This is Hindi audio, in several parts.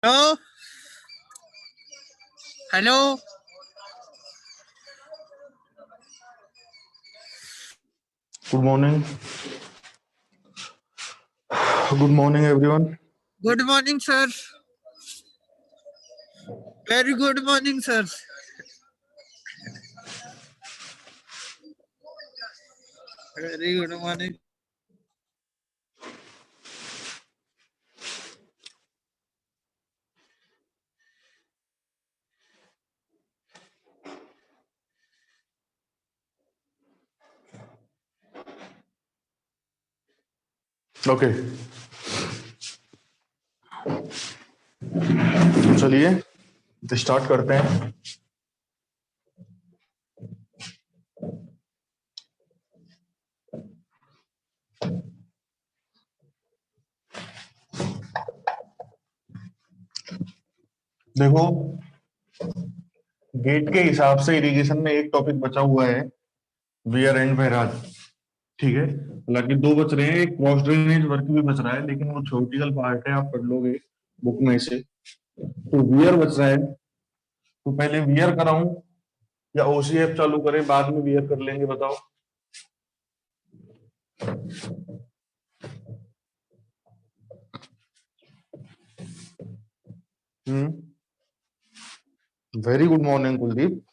Hello. Hello. Good morning. Good morning, everyone. Good morning sir. Very good morning sir. Very good morning. Okay. तो चलिए स्टार्ट करते हैं। देखो, गेट के हिसाब से इरिगेशन में एक टॉपिक बचा हुआ है, वियर एंड बैराज। ठीक है, हालांकि दो बच रहे हैं, एक क्रॉस ड्रेनेज वर्क भी बच रहा है, लेकिन वो थ्योरेटिकल पार्ट है, आप पढ़ लोगे बुक में से। तो वियर बच रहा है, तो पहले वियर कराऊं या ओसीएफ चालू करें, बाद में वियर कर लेंगे, बताओ। Very good morning Kuldeep.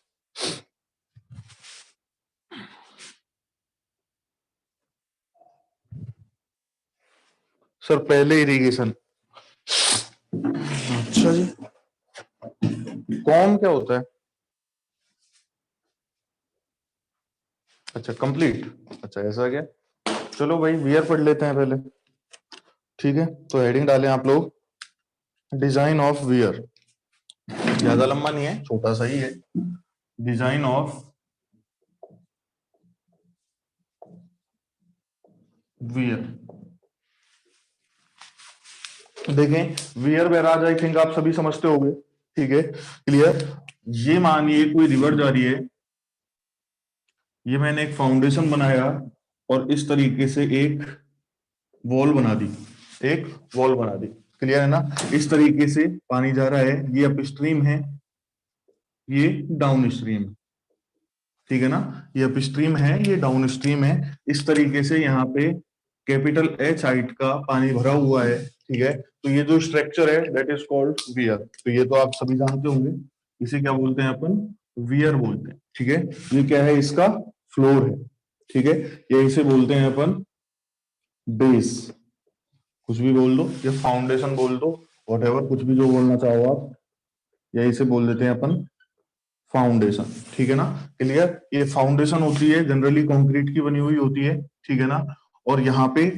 Sir पहले इरिगेशन। अच्छा जी, कॉम क्या होता है? अच्छा, कंप्लीट। अच्छा, ऐसा क्या? चलो भाई, वियर पढ़ लेते हैं पहले। ठीक है, तो हेडिंग डालें आप लोग, डिजाइन ऑफ वियर। ज्यादा लंबा नहीं है, छोटा सा ही है। Design of wear. देखें, वियर बैराज आई थिंक आप सभी समझते होंगे। ठीक है, क्लियर। ये मानिए कोई रिवर जा रही है, ये मैंने एक फाउंडेशन बनाया और इस तरीके से एक वॉल बना दी, एक वॉल बना दी। क्लियर है ना? इस तरीके से पानी जा रहा है, ये अप स्ट्रीम है, ये डाउन स्ट्रीम है। ठीक है ना? ये अप स्ट्रीम है, ये डाउन स्ट्रीम है। इस तरीके से यहाँ पे कैपिटल एच हाइट का पानी भरा हुआ है। ठीक है, तो ये जो स्ट्रक्चर है दैट इज कॉल्ड वियर। तो ये तो आप सभी जानते होंगे, इसे क्या बोलते हैं अपन? वियर बोलते हैं। ठीक है, ये क्या है? इसका फ्लोर है। ठीक है, ये इसे बोलते हैं अपन बेस। कुछ भी बोल दो, या फाउंडेशन बोल दो, वॉट कुछ भी जो बोलना चाहो आप, या इसे बोल देते हैं अपन फाउंडेशन। ठीक है ना? क्लियर। ये फाउंडेशन होती है, जनरली कंक्रीट की बनी हुई होती है। ठीक है ना? और यहाँ पे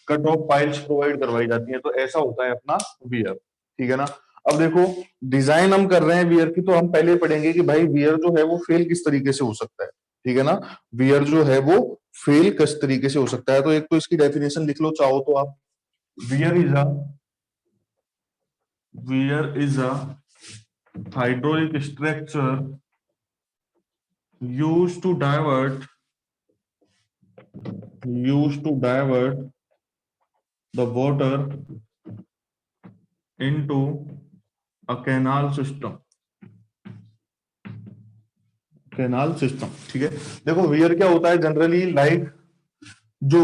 कट ऑफ पाइल्स प्रोवाइड करवाई जाती है। तो ऐसा होता है अपना वियर। ठीक है ना? अब देखो, डिजाइन हम कर रहे हैं वियर की, तो हम पहले पढ़ेंगे कि भाई वियर जो है वो फेल किस तरीके से हो सकता है। ठीक है ना? वियर जो है वो फेल किस तरीके से हो सकता है, तो एक तो इसकी डेफिनेशन लिख लो चाहो तो आप। Wear is a weird is a hydraulic structure used to divert used to divert the water into a canal system। Canal system. ठीक है, देखो वियर क्या होता है जनरली, लाइक जो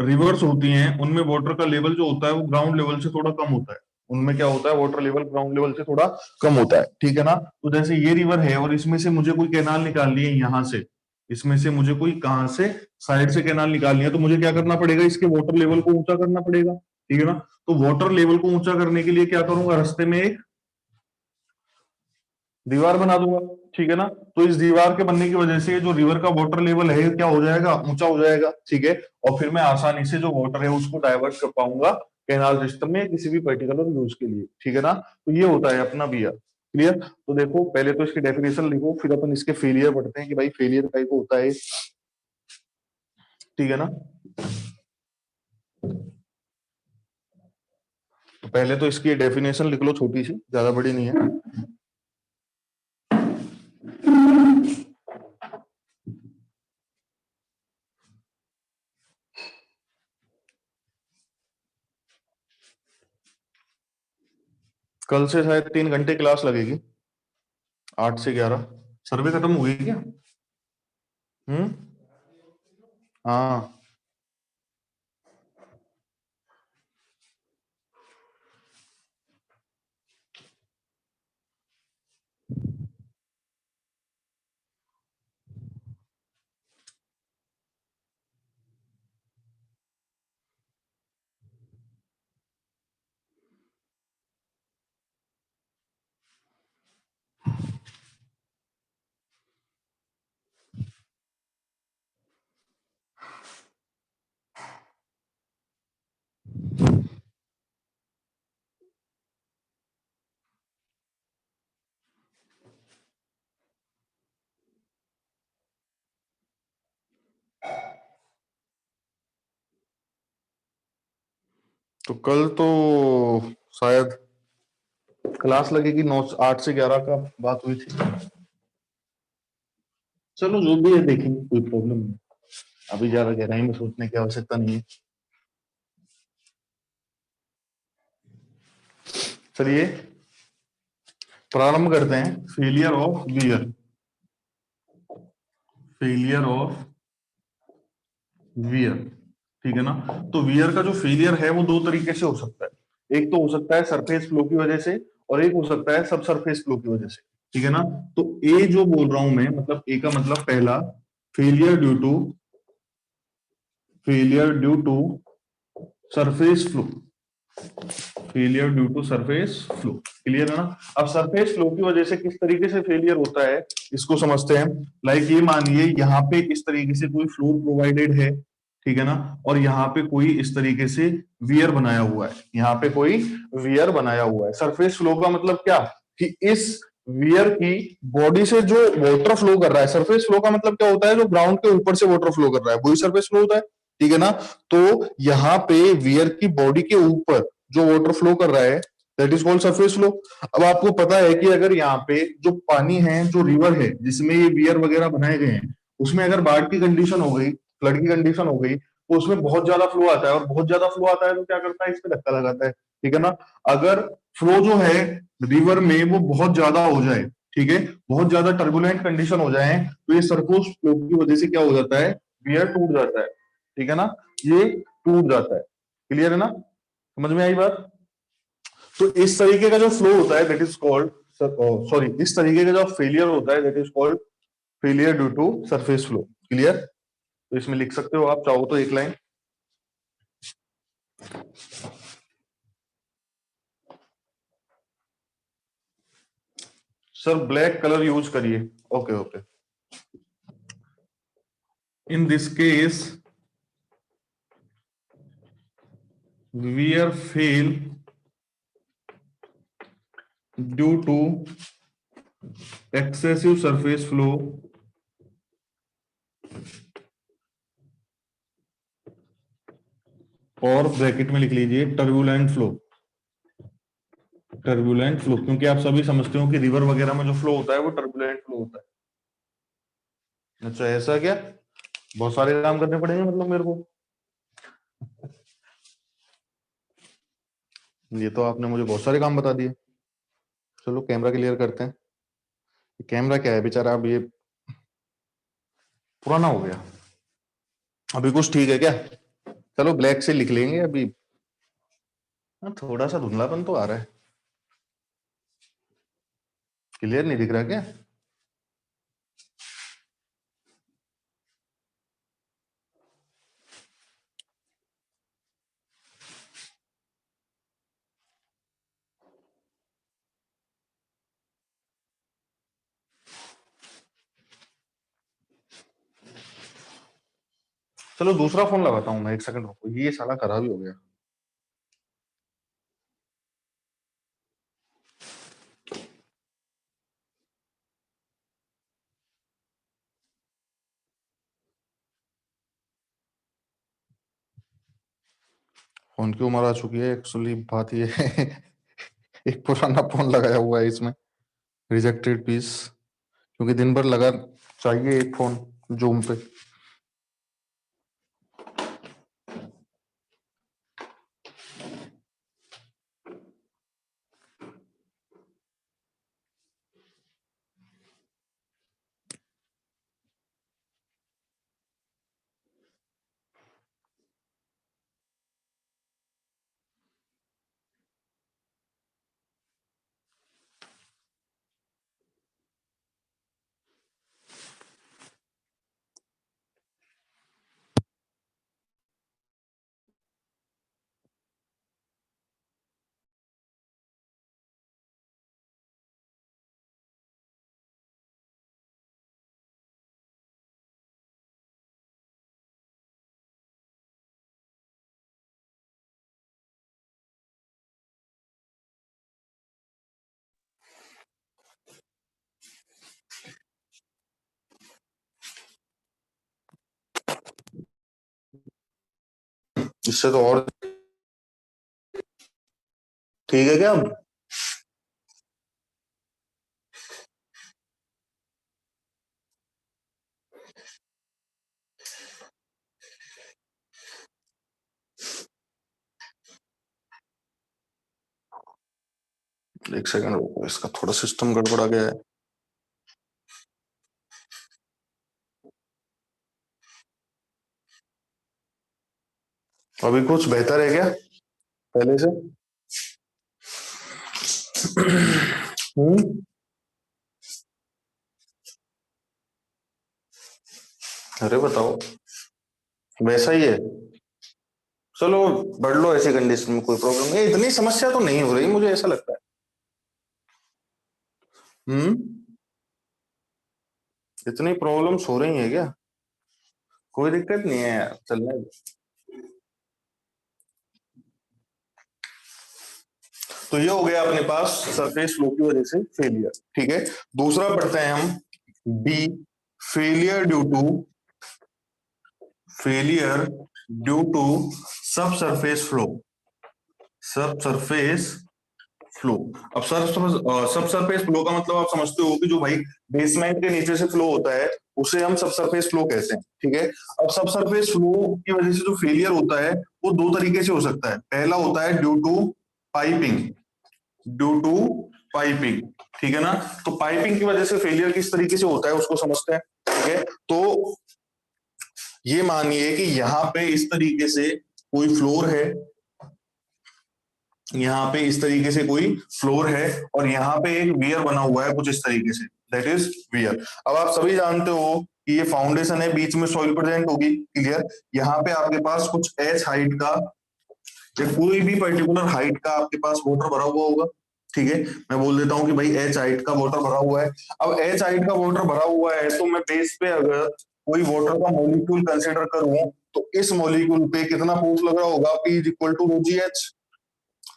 रिवर्स होती हैं उनमें वाटर का लेवल जो होता है वो ग्राउंड लेवल से थोड़ा कम होता है। उनमें क्या होता है, वाटर लेवल ग्राउंड लेवल से थोड़ा कम होता है। ठीक है ना? तो जैसे ये रिवर है और इसमें से मुझे कोई कैनाल निकालनी है, यहां से, इसमें से मुझे कोई कहां से साइड से कैनाल निकालनी है, तो मुझे क्या करना पड़ेगा? इसके वाटर लेवल को ऊंचा करना पड़ेगा। ठीक है ना? तो वाटर लेवल को ऊंचा करने के लिए क्या करूंगा? रास्ते में एक दीवार बना दूंगा। ठीक है ना? तो इस दीवार के बनने की वजह से जो रिवर का वाटर लेवल है क्या हो जाएगा? ऊंचा हो जाएगा। ठीक है, और फिर मैं आसानी से जो वाटर है उसको डाइवर्ट कर पाऊंगा कैनाल सिस्टम में किसी भी पर्टिकुलर यूज के लिए। ठीक है ना? तो ये होता है अपना वियर। क्लियर? तो देखो, पहले तो इसकी डेफिनेशन लिखो, फिर अपन इसके फेलियर पढ़ते हैं कि भाई फेलियर टाइप होता है। ठीक है ना? तो पहले तो इसकी डेफिनेशन लिख लो, छोटी सी, ज्यादा बड़ी नहीं है। कल से शायद 3 घंटे क्लास लगेगी, 8 से 11। सर्वे खत्म हो गई क्या? हाँ। तो कल तो शायद क्लास लगेगी 8 से 11 का बात हुई थी। चलो जो भी है देखेंगे, कोई प्रॉब्लम नहीं, अभी ज्यादा गहराई में सोचने की आवश्यकता नहीं है। चलिए प्रारंभ करते हैं। Failure of wear, failure of wear, ठीक है ना। तो वियर का जो फेलियर है वो दो तरीके से हो सकता है। एक तो हो सकता है सरफेस फ्लो की वजह से, और एक हो सकता है सब सरफेस फ्लो की वजह से, ठीक है ना। तो ए जो बोल रहा हूं मैं, मतलब ए का मतलब पहला, failure due to, failure due to surface flow, failure due to surface flow, clear है ना। अब सरफेस फ्लो की वजह से किस तरीके से फेलियर होता है इसको समझते हैं। लाइक ये मानिए यहाँ पे इस तरीके से कोई फ्लोर प्रोवाइडेड है, ठीक है ना, और यहाँ पे कोई इस तरीके से वियर बनाया हुआ है, यहाँ पे कोई वियर बनाया हुआ है। सरफेस फ्लो का मतलब क्या, कि इस वियर की बॉडी से जो वाटर फ्लो कर रहा है, सरफेस फ्लो का मतलब क्या होता है, जो ग्राउंड के ऊपर से वाटर फ्लो कर रहा है वही सरफेस फ्लो होता है, ठीक है ना। तो यहाँ पे वियर की बॉडी के ऊपर जो वाटर फ्लो कर रहा है, that is called surface flow. अब आपको पता है कि अगर यहाँ पे जो पानी है, जो रिवर है जिसमें ये वियर वगैरह बनाए गए हैं, उसमें अगर बाढ़ की कंडीशन हो गई, फ्लड की कंडीशन हो गई, तो उसमें बहुत ज्यादा फ्लो आता है, और बहुत ज्यादा फ्लो आता है तो क्या करता है, इस पे धक्का लगाता है, ठीक है ना। अगर फ्लो जो है रिवर में वो बहुत ज्यादा हो जाए, ठीक है, बहुत ज्यादा टर्बुलेंट कंडीशन हो जाए, तो ये सरफेस फ्लो की वजह से क्या हो जाता है, वियर टूट जाता है, ठीक है ना, ये टूट जाता है। क्लियर है ना, समझ में आई बात। तो इस तरीके का जो फ्लो होता है दैट इज कॉल्ड, सॉरी, इस तरीके का जो फेलियर होता है that is called failure due to surface flow. Clear. तो इसमें लिख सकते हो आप चाहो तो एक line, sir black colour use करिए, okay okay. In this case where fail due to excessive surface flow और ब्रैकेट में लिख लीजिए टर्बुलेंट फ्लो, टर्बुलेंट फ्लो, क्योंकि आप सभी समझते हो कि रिवर वगैरह में जो फ्लो होता है वो टर्बुलेंट फ्लो होता है। अच्छा ऐसा क्या, बहुत सारे काम करने पड़ेंगे मतलब मेरे को। ये तो आपने मुझे बहुत सारे काम बता दिए। चलो कैमरा क्लियर करते हैं। कैमरा क्या है बेचारा, अब ये पुराना हो गया, अभी कुछ ठीक है क्या। चलो ब्लैक से लिख लेंगे अभी। हाँ, थोड़ा सा धुंधलापन तो आ रहा है, क्लियर नहीं दिख रहा क्या। चलो दूसरा फोन लगाता हूँ मैं, एक सेकंड रुको, ये साला खराब ही हो गया। फोन की उम्र आ चुकी है, एक्चुअली बात ये है एक पुराना फोन लगाया हुआ है इसमें, रिजेक्टेड पीस, क्योंकि दिन भर लगा चाहिए एक फोन जूम पे। इससे तो और ठीक है क्या? एक सेकंड रुको, इसका थोड़ा सिस्टम गड़बड़ा गया है। अभी कुछ बेहतर है क्या पहले से? हम्म। अरे बताओ, वैसा ही है? चलो बढ़ लो, ऐसी कंडीशन में कोई प्रॉब्लम नहीं, इतनी समस्या तो नहीं हो रही मुझे ऐसा लगता है। हम्म। इतनी प्रॉब्लम्स हो रही है क्या? कोई दिक्कत नहीं है यार, चलने दो। तो ये हो गया अपने पास सरफेस फ्लो की वजह से फेलियर। ठीक है, दूसरा पढ़ते हैं हम, बी, फेलियर ड्यू टू सब सरफेस फ्लो। सब सरफेस फ्लो। अब सब सरफेस फ्लो का मतलब आप समझते हो कि जो भाई बेसमेंट के नीचे से फ्लो होता है उसे हम सब सरफेस फ्लो कहते हैं। ठीक है, अब सब सरफेस फ्लो की वजह से जो फेलियर होता है वो दो तरीके से हो सकता है। पहला होता है due to piping, due to piping. ठीक है ना, तो पाइपिंग की वजह से फेलियर किस तरीके से होता है उसको समझते हैं। ठीक है, तो ये मानिए कि यहाँ पे इस तरीके से कोई फ्लोर है, यहाँ पे इस तरीके से कोई फ्लोर है और यहाँ पे एक वियर बना हुआ है कुछ इस तरीके से, दैट इज वियर। अब आप सभी जानते हो कि ये फाउंडेशन है, बीच में सॉइल प्रेजेंट होगी। क्लियर, यहाँ पे आपके पास कुछ एच हाइट का या कोई भी पर्टिकुलर हाइट का आपके पास वाटर भरा हुआ होगा। ठीक है, मैं बोल देता हूँ कि भाई एच हाइट का वाटर भरा हुआ है। अब एच हाइट का वाटर भरा हुआ है तो मैं बेस पे अगर कोई वाटर का मॉलिक्यूल कंसिडर करूं तो इस मॉलिक्यूल पे कितना फोर्स लग रहा होगा, P is equal to G H,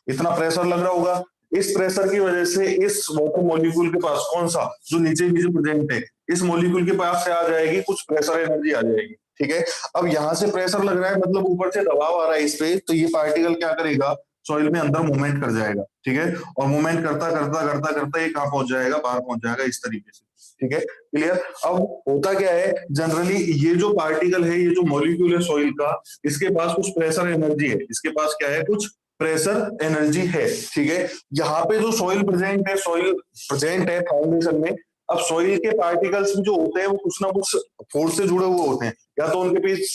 इतना प्रेशर लग रहा होगा। इस प्रेशर की वजह से इस वाटर मॉलिक्यूल के पास कौन सा जो नीचे भी जो प्रेजेंट है इस मॉलिक्यूल के पास से आ जाएगी, कुछ प्रेशर एनर्जी आ जाएगी। ठीक है, अब यहां से प्रेशर लग रहा है मतलब ऊपर से दबाव आ रहा है इस पे, तो ये पार्टिकल क्या करेगा, सॉइल में अंदर मूवमेंट कर जाएगा। ठीक है, और मूवमेंट करता करता करता करता ये कहां पहुंच जाएगा, बाहर पहुंच जाएगा इस तरीके से। ठीक है, क्लियर। अब होता क्या है जनरली, ये जो पार्टिकल है, ये जो मॉलिक्यूल है सॉइल का, इसके पास कुछ प्रेशर एनर्जी है, इसके पास क्या है, कुछ प्रेशर एनर्जी है। ठीक है, यहाँ पे जो सॉइल प्रेजेंट है फाउंडेशन में। अब सॉइल के पार्टिकल्स जो होते हैं वो कुछ ना कुछ फोर्स से जुड़े हुए होते हैं, या तो उनके बीच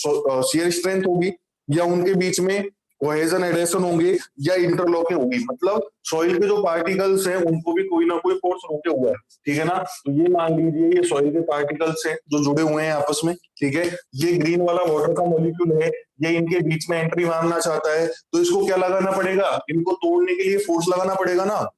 शियर स्ट्रेंथ होगी, या उनके बीच में कोहेजन एडेशन होंगे, या इंटरलॉकिंग होगी। मतलब सॉइल के जो पार्टिकल्स हैं उनको भी कोई ना कोई फोर्स रोके हुआ है। ठीक है ना, तो ये मान लीजिए ये सॉइल के पार्टिकल्स हैं जो जुड़े हुए हैं आपस में। ठीक है, ये ग्रीन वाला वाटर का मॉलिक्यूल है, ये इनके बीच में एंट्री मारना चाहता है, तो इसको क्या लगाना पड़ेगा, इनको तोड़ने के लिए फोर्स लगाना पड़ेगा ना।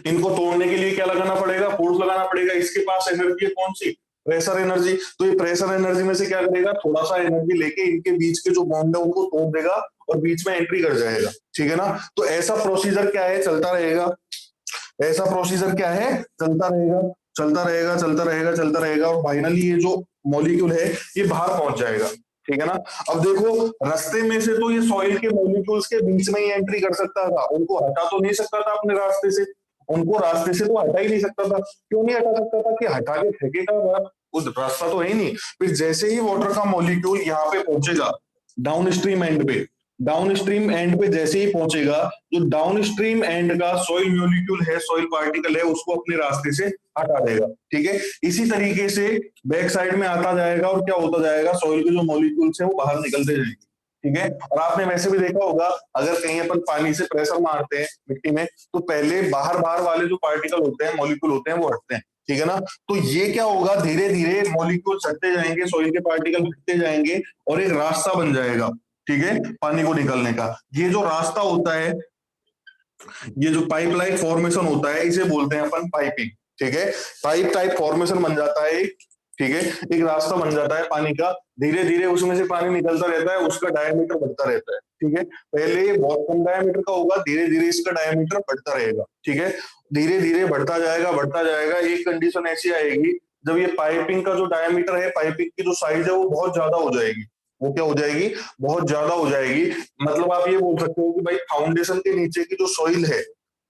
इनको तोड़ने के लिए क्या लगाना पड़ेगा, फोर्स लगाना पड़ेगा। इसके पास एनर्जी है कौन सी, प्रेशर एनर्जी। तो ये प्रेशर एनर्जी में से क्या करेगा, थोड़ा सा एनर्जी लेके इनके बीच के जो बॉन्ड है उनको तोड़ देगा और बीच में एंट्री कर जाएगा। ठीक है ना, तो ऐसा प्रोसीजर क्या है, चलता रहेगा। ऐसा प्रोसीजर क्या है, चलता रहेगा, चलता रहेगा, चलता रहेगा, चलता रहेगा, और फाइनली ये जो मॉलिक्यूल है ये बाहर पहुंच जाएगा। ठीक है ना, अब देखो रास्ते में से तो ये सॉइल के मॉलिक्यूल्स के बीच में ही एंट्री कर सकता था, उनको हटा तो नहीं सकता था अपने रास्ते से, उनको रास्ते से तो हटा ही नहीं सकता था। क्यों नहीं हटा सकता था, कि हटा के फेंकेगा बाहर, वो रास्ता तो है ही नहीं। फिर जैसे ही वाटर का मॉलिक्यूल यहाँ पे पहुंचेगा डाउन स्ट्रीम एंड पे, डाउन स्ट्रीम एंड पे जैसे ही पहुंचेगा, जो डाउन स्ट्रीम एंड का सॉइल मॉलिक्यूल है, सॉइल पार्टिकल है, उसको अपने रास्ते से हटा देगा। ठीक है, इसी तरीके से बैक साइड में आता जाएगा और क्या होता जाएगा, सॉइल के जो मॉलिक्यूल्स है वो बाहर निकलते जाएंगे। ठीक है, और आपने वैसे भी देखा होगा अगर कहीं अपन पानी से प्रेशर मारते हैं मिट्टी में, तो पहले बाहर बाहर वाले जो पार्टिकल होते हैं, मॉलिक्यूल होते हैं, वो हटते हैं। ठीक है ना, तो ये क्या होगा, धीरे धीरे मॉलिक्यूल हटते जाएंगे, सॉइल के पार्टिकल हटते जाएंगे और एक रास्ता बन जाएगा। ठीक है, पानी को निकलने का ये जो रास्ता होता है, ये जो पाइपलाइन फॉर्मेशन होता है, इसे बोलते हैं अपन पाइपिंग। ठीक है, पाइप टाइप फॉर्मेशन बन जाता है एक। ठीक है, एक रास्ता बन जाता है पानी का, धीरे धीरे उसमें से पानी निकलता रहता है, उसका डायमीटर बढ़ता रहता है। ठीक है, पहले ये बहुत कम डायमीटर का होगा, धीरे धीरे इसका डायमीटर बढ़ता रहेगा। ठीक है, धीरे धीरे बढ़ता जाएगा, बढ़ता जाएगा, एक कंडीशन ऐसी आएगी जब ये पाइपिंग का जो डायमीटर है, पाइपिंग की जो साइज है वो बहुत ज्यादा हो जाएगी। वो क्या हो जाएगी, बहुत ज्यादा हो जाएगी। मतलब आप ये बोल सकते हो कि भाई फाउंडेशन के नीचे की जो सॉइल है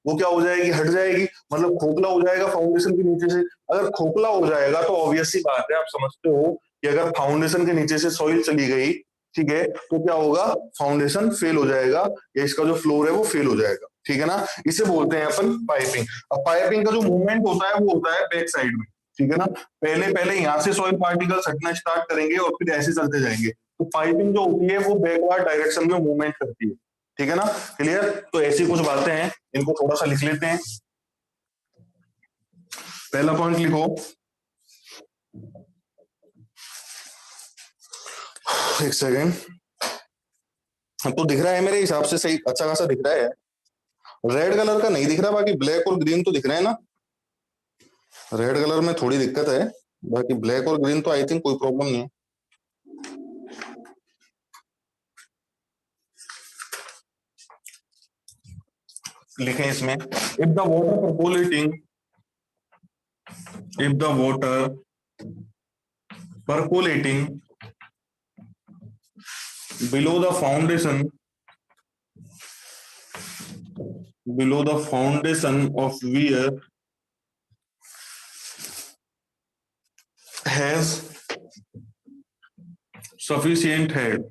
वो क्या हो जाएगी, हट जाएगी, मतलब खोखला हो जाएगा फाउंडेशन के नीचे से। अगर खोखला हो जाएगा तो ऑब्वियस सी बात है, आप समझते हो कि अगर फाउंडेशन के नीचे से सॉइल चली गई, ठीक है, तो क्या होगा, फाउंडेशन फेल हो जाएगा, या इसका जो फ्लोर है वो फेल हो जाएगा, ठीक है ना। इसे बोलते हैं अपन पाइपिंग। अब पाइपिंग का जो मूवमेंट होता है वो होता है बैक साइड में, ठीक है ना। पहले पहले यहाँ से सॉइल पार्टिकल्स हटना स्टार्ट करेंगे और फिर ऐसे चलते जाएंगे। तो पाइपिंग जो होती है वो बैकवर्ड डायरेक्शन में मूवमेंट करती है, ठीक है ना। क्लियर। तो ऐसी कुछ बातें हैं, इनको थोड़ा सा लिख लेते हैं। पहला पॉइंट लिखो, एक सेकेंड, तो दिख रहा है मेरे हिसाब से सही, अच्छा खासा दिख रहा है। रेड कलर का नहीं दिख रहा, बाकी ब्लैक और ग्रीन तो दिख रहे हैं ना। रेड कलर में थोड़ी दिक्कत है, बाकी ब्लैक और ग्रीन तो आई थिंक कोई प्रॉब्लम नहीं है। लिखें इसमें, if the water percolating, if the water percolating below the foundation of weir has sufficient head,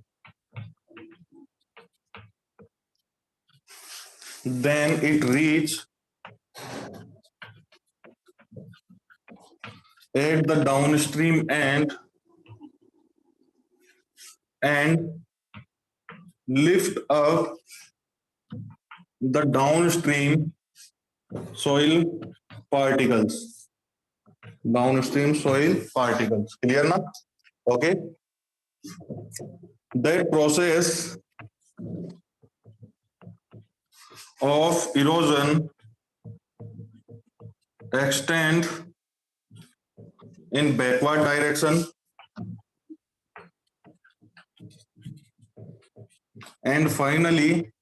then it reach at the downstream end and lift up the downstream soil particles. Downstream soil particles. Clear na? Okay. That process of erosion extend in backward direction and finally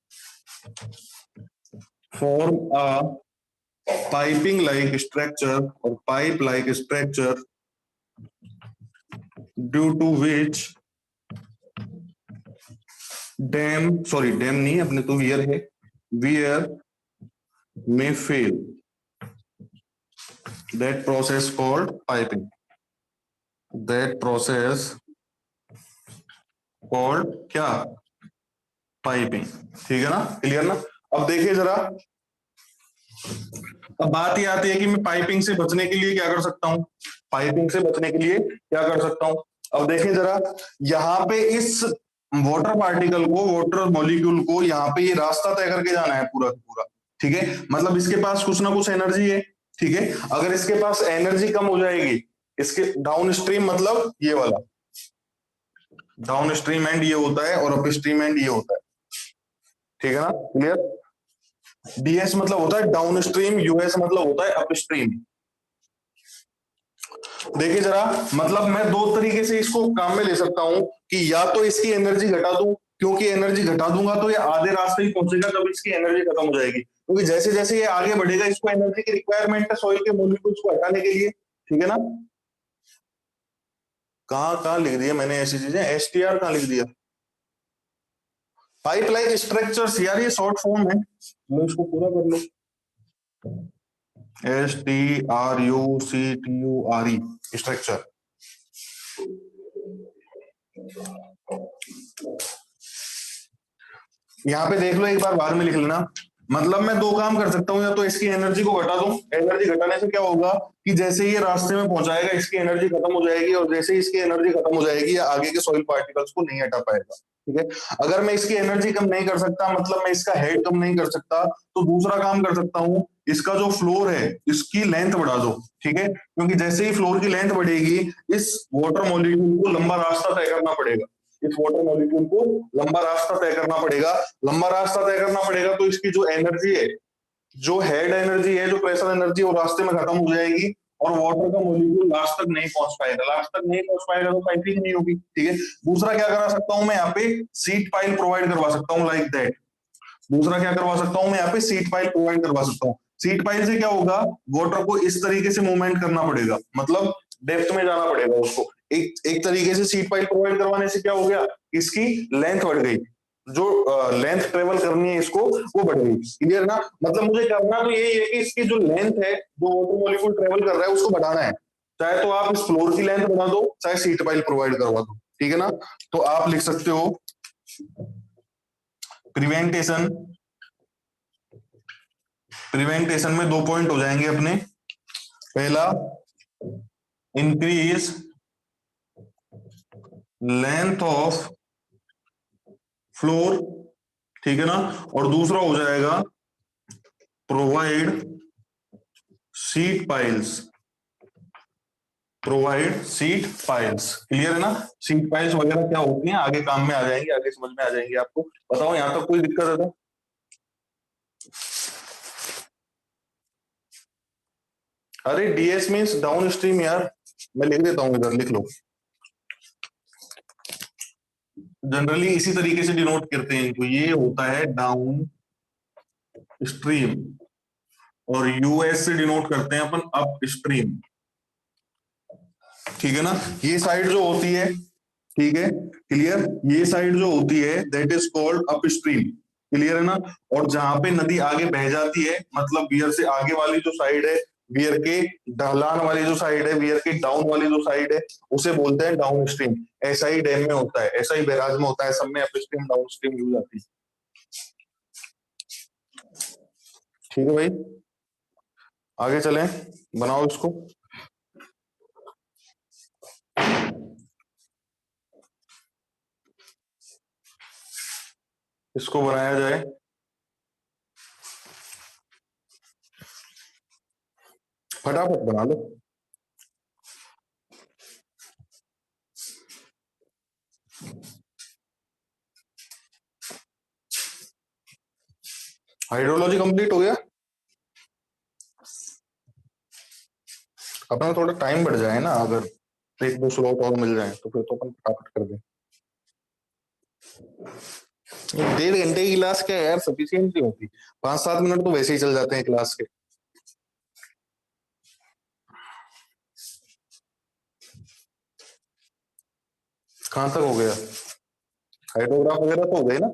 form a piping like structure or pipe like structure, due to which dam नहीं, अपने तो weir है, weir may fail. That process called piping. That process called क्या, पाइपिंग, ठीक है ना। क्लियर ना। अब देखिए जरा, अब बात ये आती है कि मैं पाइपिंग से बचने के लिए क्या कर सकता हूं, पाइपिंग से बचने के लिए क्या कर सकता हूं। अब देखिए जरा, यहाँ पे इस वाटर पार्टिकल को, वाटर मॉलिक्यूल को यहाँ पे ये रास्ता तय करके जाना है पूरा पूरा, ठीक है। मतलब इसके पास कुछ ना कुछ एनर्जी है, ठीक है। अगर इसके पास एनर्जी कम हो जाएगी, इसके डाउन स्ट्रीम मतलब ये वाला डाउन स्ट्रीम एंड ये होता है और अप स्ट्रीम एंड ये होता है, ठीक है ना। क्लियर। डीएस मतलब होता है डाउन स्ट्रीम, यूएस मतलब होता है अप स्ट्रीम। देखिए जरा, मतलब मैं दो तरीके से इसको काम में ले सकता हूं कि या तो इसकी एनर्जी घटा दूं, क्योंकि एनर्जी घटा दूंगा तो ये आधे रास्ते ही पहुंचेगा जब इसकी एनर्जी खत्म हो जाएगी, क्योंकि जैसे जैसे ये आगे बढ़ेगा इसको एनर्जी की रिक्वायरमेंट है सॉइल के मॉलिक्यूल्स को हटाने के लिए, ठीक है ना। कहां लिख दिया मैंने ऐसी चीजें, एसटीआर कहां लिख दिया, पाइप लाइक स्ट्रक्चर्स, यार ये शॉर्ट फॉर्म है, मैं इसको पूरा कर लो, STRUCTURE स्ट्रक्चर। यहाँ पे देख लो एक बार, बाद में लिख लेना। मतलब मैं दो काम कर सकता हूँ, या तो इसकी एनर्जी को घटा दूं, एनर्जी घटाने से क्या होगा कि जैसे ये रास्ते में पहुंचाएगा इसकी एनर्जी खत्म हो जाएगी, और जैसे ही इसकी एनर्जी खत्म हो जाएगी या आगे के सॉइल पार्टिकल्स को नहीं हटा पाएगा, ठीक है। अगर मैं इसकी एनर्जी कम नहीं कर सकता, मतलब मैं इसका हेड कम नहीं कर सकता, तो दूसरा काम कर सकता हूँ, इसका जो फ्लोर है इसकी लेंथ बढ़ा दो, ठीक है। क्योंकि जैसे ही फ्लोर की लेंथ बढ़ेगी, इस वाटर मॉलिक्यूल को लंबा रास्ता तय करना पड़ेगा, इस वाटर मॉलिक्यूल को लंबा रास्ता तय करना पड़ेगा, लंबा रास्ता तय करना पड़ेगा, तो इसकी जो एनर्जी है, जो हेड एनर्जी है, जो प्रेशर एनर्जी, वो रास्ते में खत्म हो जाएगी और वाटर का मॉलिक्यूल लास्ट तक नहीं पहुंच पाएगा, लास्ट तक नहीं पहुंच पाएगा तो पाइपिंग नहीं होगी, ठीक है। दूसरा क्या करा सकता हूं मैं, यहाँ पे सीट पाइल प्रोवाइड करवा सकता हूँ, लाइक दैट। दूसरा क्या करवा सकता हूं मैं, यहाँ पे सीट पाइल प्रोवाइड करवा सकता हूँ। सीट पाइल से क्या होगा, वाटर को इस तरीके से मूवमेंट करना पड़ेगा, मतलब डेप्थ में जाना पड़ेगा उसको, एक तरीके से सीट पाइल प्रोवाइड करवाने से क्या हो गया, इसकी लेंथ बढ़ गई, जो लेंथ ट्रेवल करनी है इसको वो बढ़ गई। क्लियर ना, मतलब मुझे करना तो यही है कि इसकी जो लेंथ है जो वाटर मॉलिक्यूल ट्रेवल कर रहा है उसको बढ़ाना है, चाहे तो आप इस फ्लोर की लेंथ बढ़ा दो चाहे सीट पाइल प्रोवाइड करवा दो, ठीक है ना। तो आप लिख सकते हो प्रिवेंटेशन, प्रिवेंटेशन में 2 पॉइंट हो जाएंगे अपने। पहला इंक्रीज लेंथ ऑफ फ्लोर, ठीक है ना, और दूसरा हो जाएगा provide seat piles, provide seat piles. Clear है ना, सीट पाइल्स वगैरह क्या होती हैं आगे काम में आ जाएंगे, आगे समझ में आ जाएंगे आपको। बताओ यहां तक कोई दिक्कत है तो? अरे डीएस मीन्स डाउन स्ट्रीम यार, मैं लिख देता हूं, इधर लिख लो। जनरली इसी तरीके से डिनोट करते हैं इनको, ये होता है डाउन स्ट्रीम, और यूएस से डिनोट करते हैं अपन अप स्ट्रीम, ठीक है ना। ये साइड जो होती है, ठीक है, क्लियर, ये साइड जो होती है that is called up stream, clear है ना। और जहां पे नदी आगे बह जाती है, मतलब बियर से आगे वाली जो साइड है, बियर के ढलान वाली जो साइड है, बियर के डाउन वाली जो साइड है, उसे बोलते हैं डाउन स्ट्रीम। ऐसा ही डैम में होता है, ऐसा ही बैराज में होता है, सब में up stream down stream use आती है, ठीक है भाई। आगे चलें, बनाओ इसको। इसको बनाया जाए, फटाफट बना लो। हाइड्रोलॉजी कंप्लीट हो गया, अपना थोड़ा टाइम बढ़ जाए ना, अगर 1-2 स्लॉट और मिल जाए तो फिर तो अपन फटाफट कर दें। 1.5 घंटे की क्लास क्या यार, सफिशियंट नहीं होती, 5-7 मिनट तो वैसे ही चल जाते हैं क्लास के। कहां तक हो गया, हाइड्रोग्राफ वगैरह तो हो गए ना।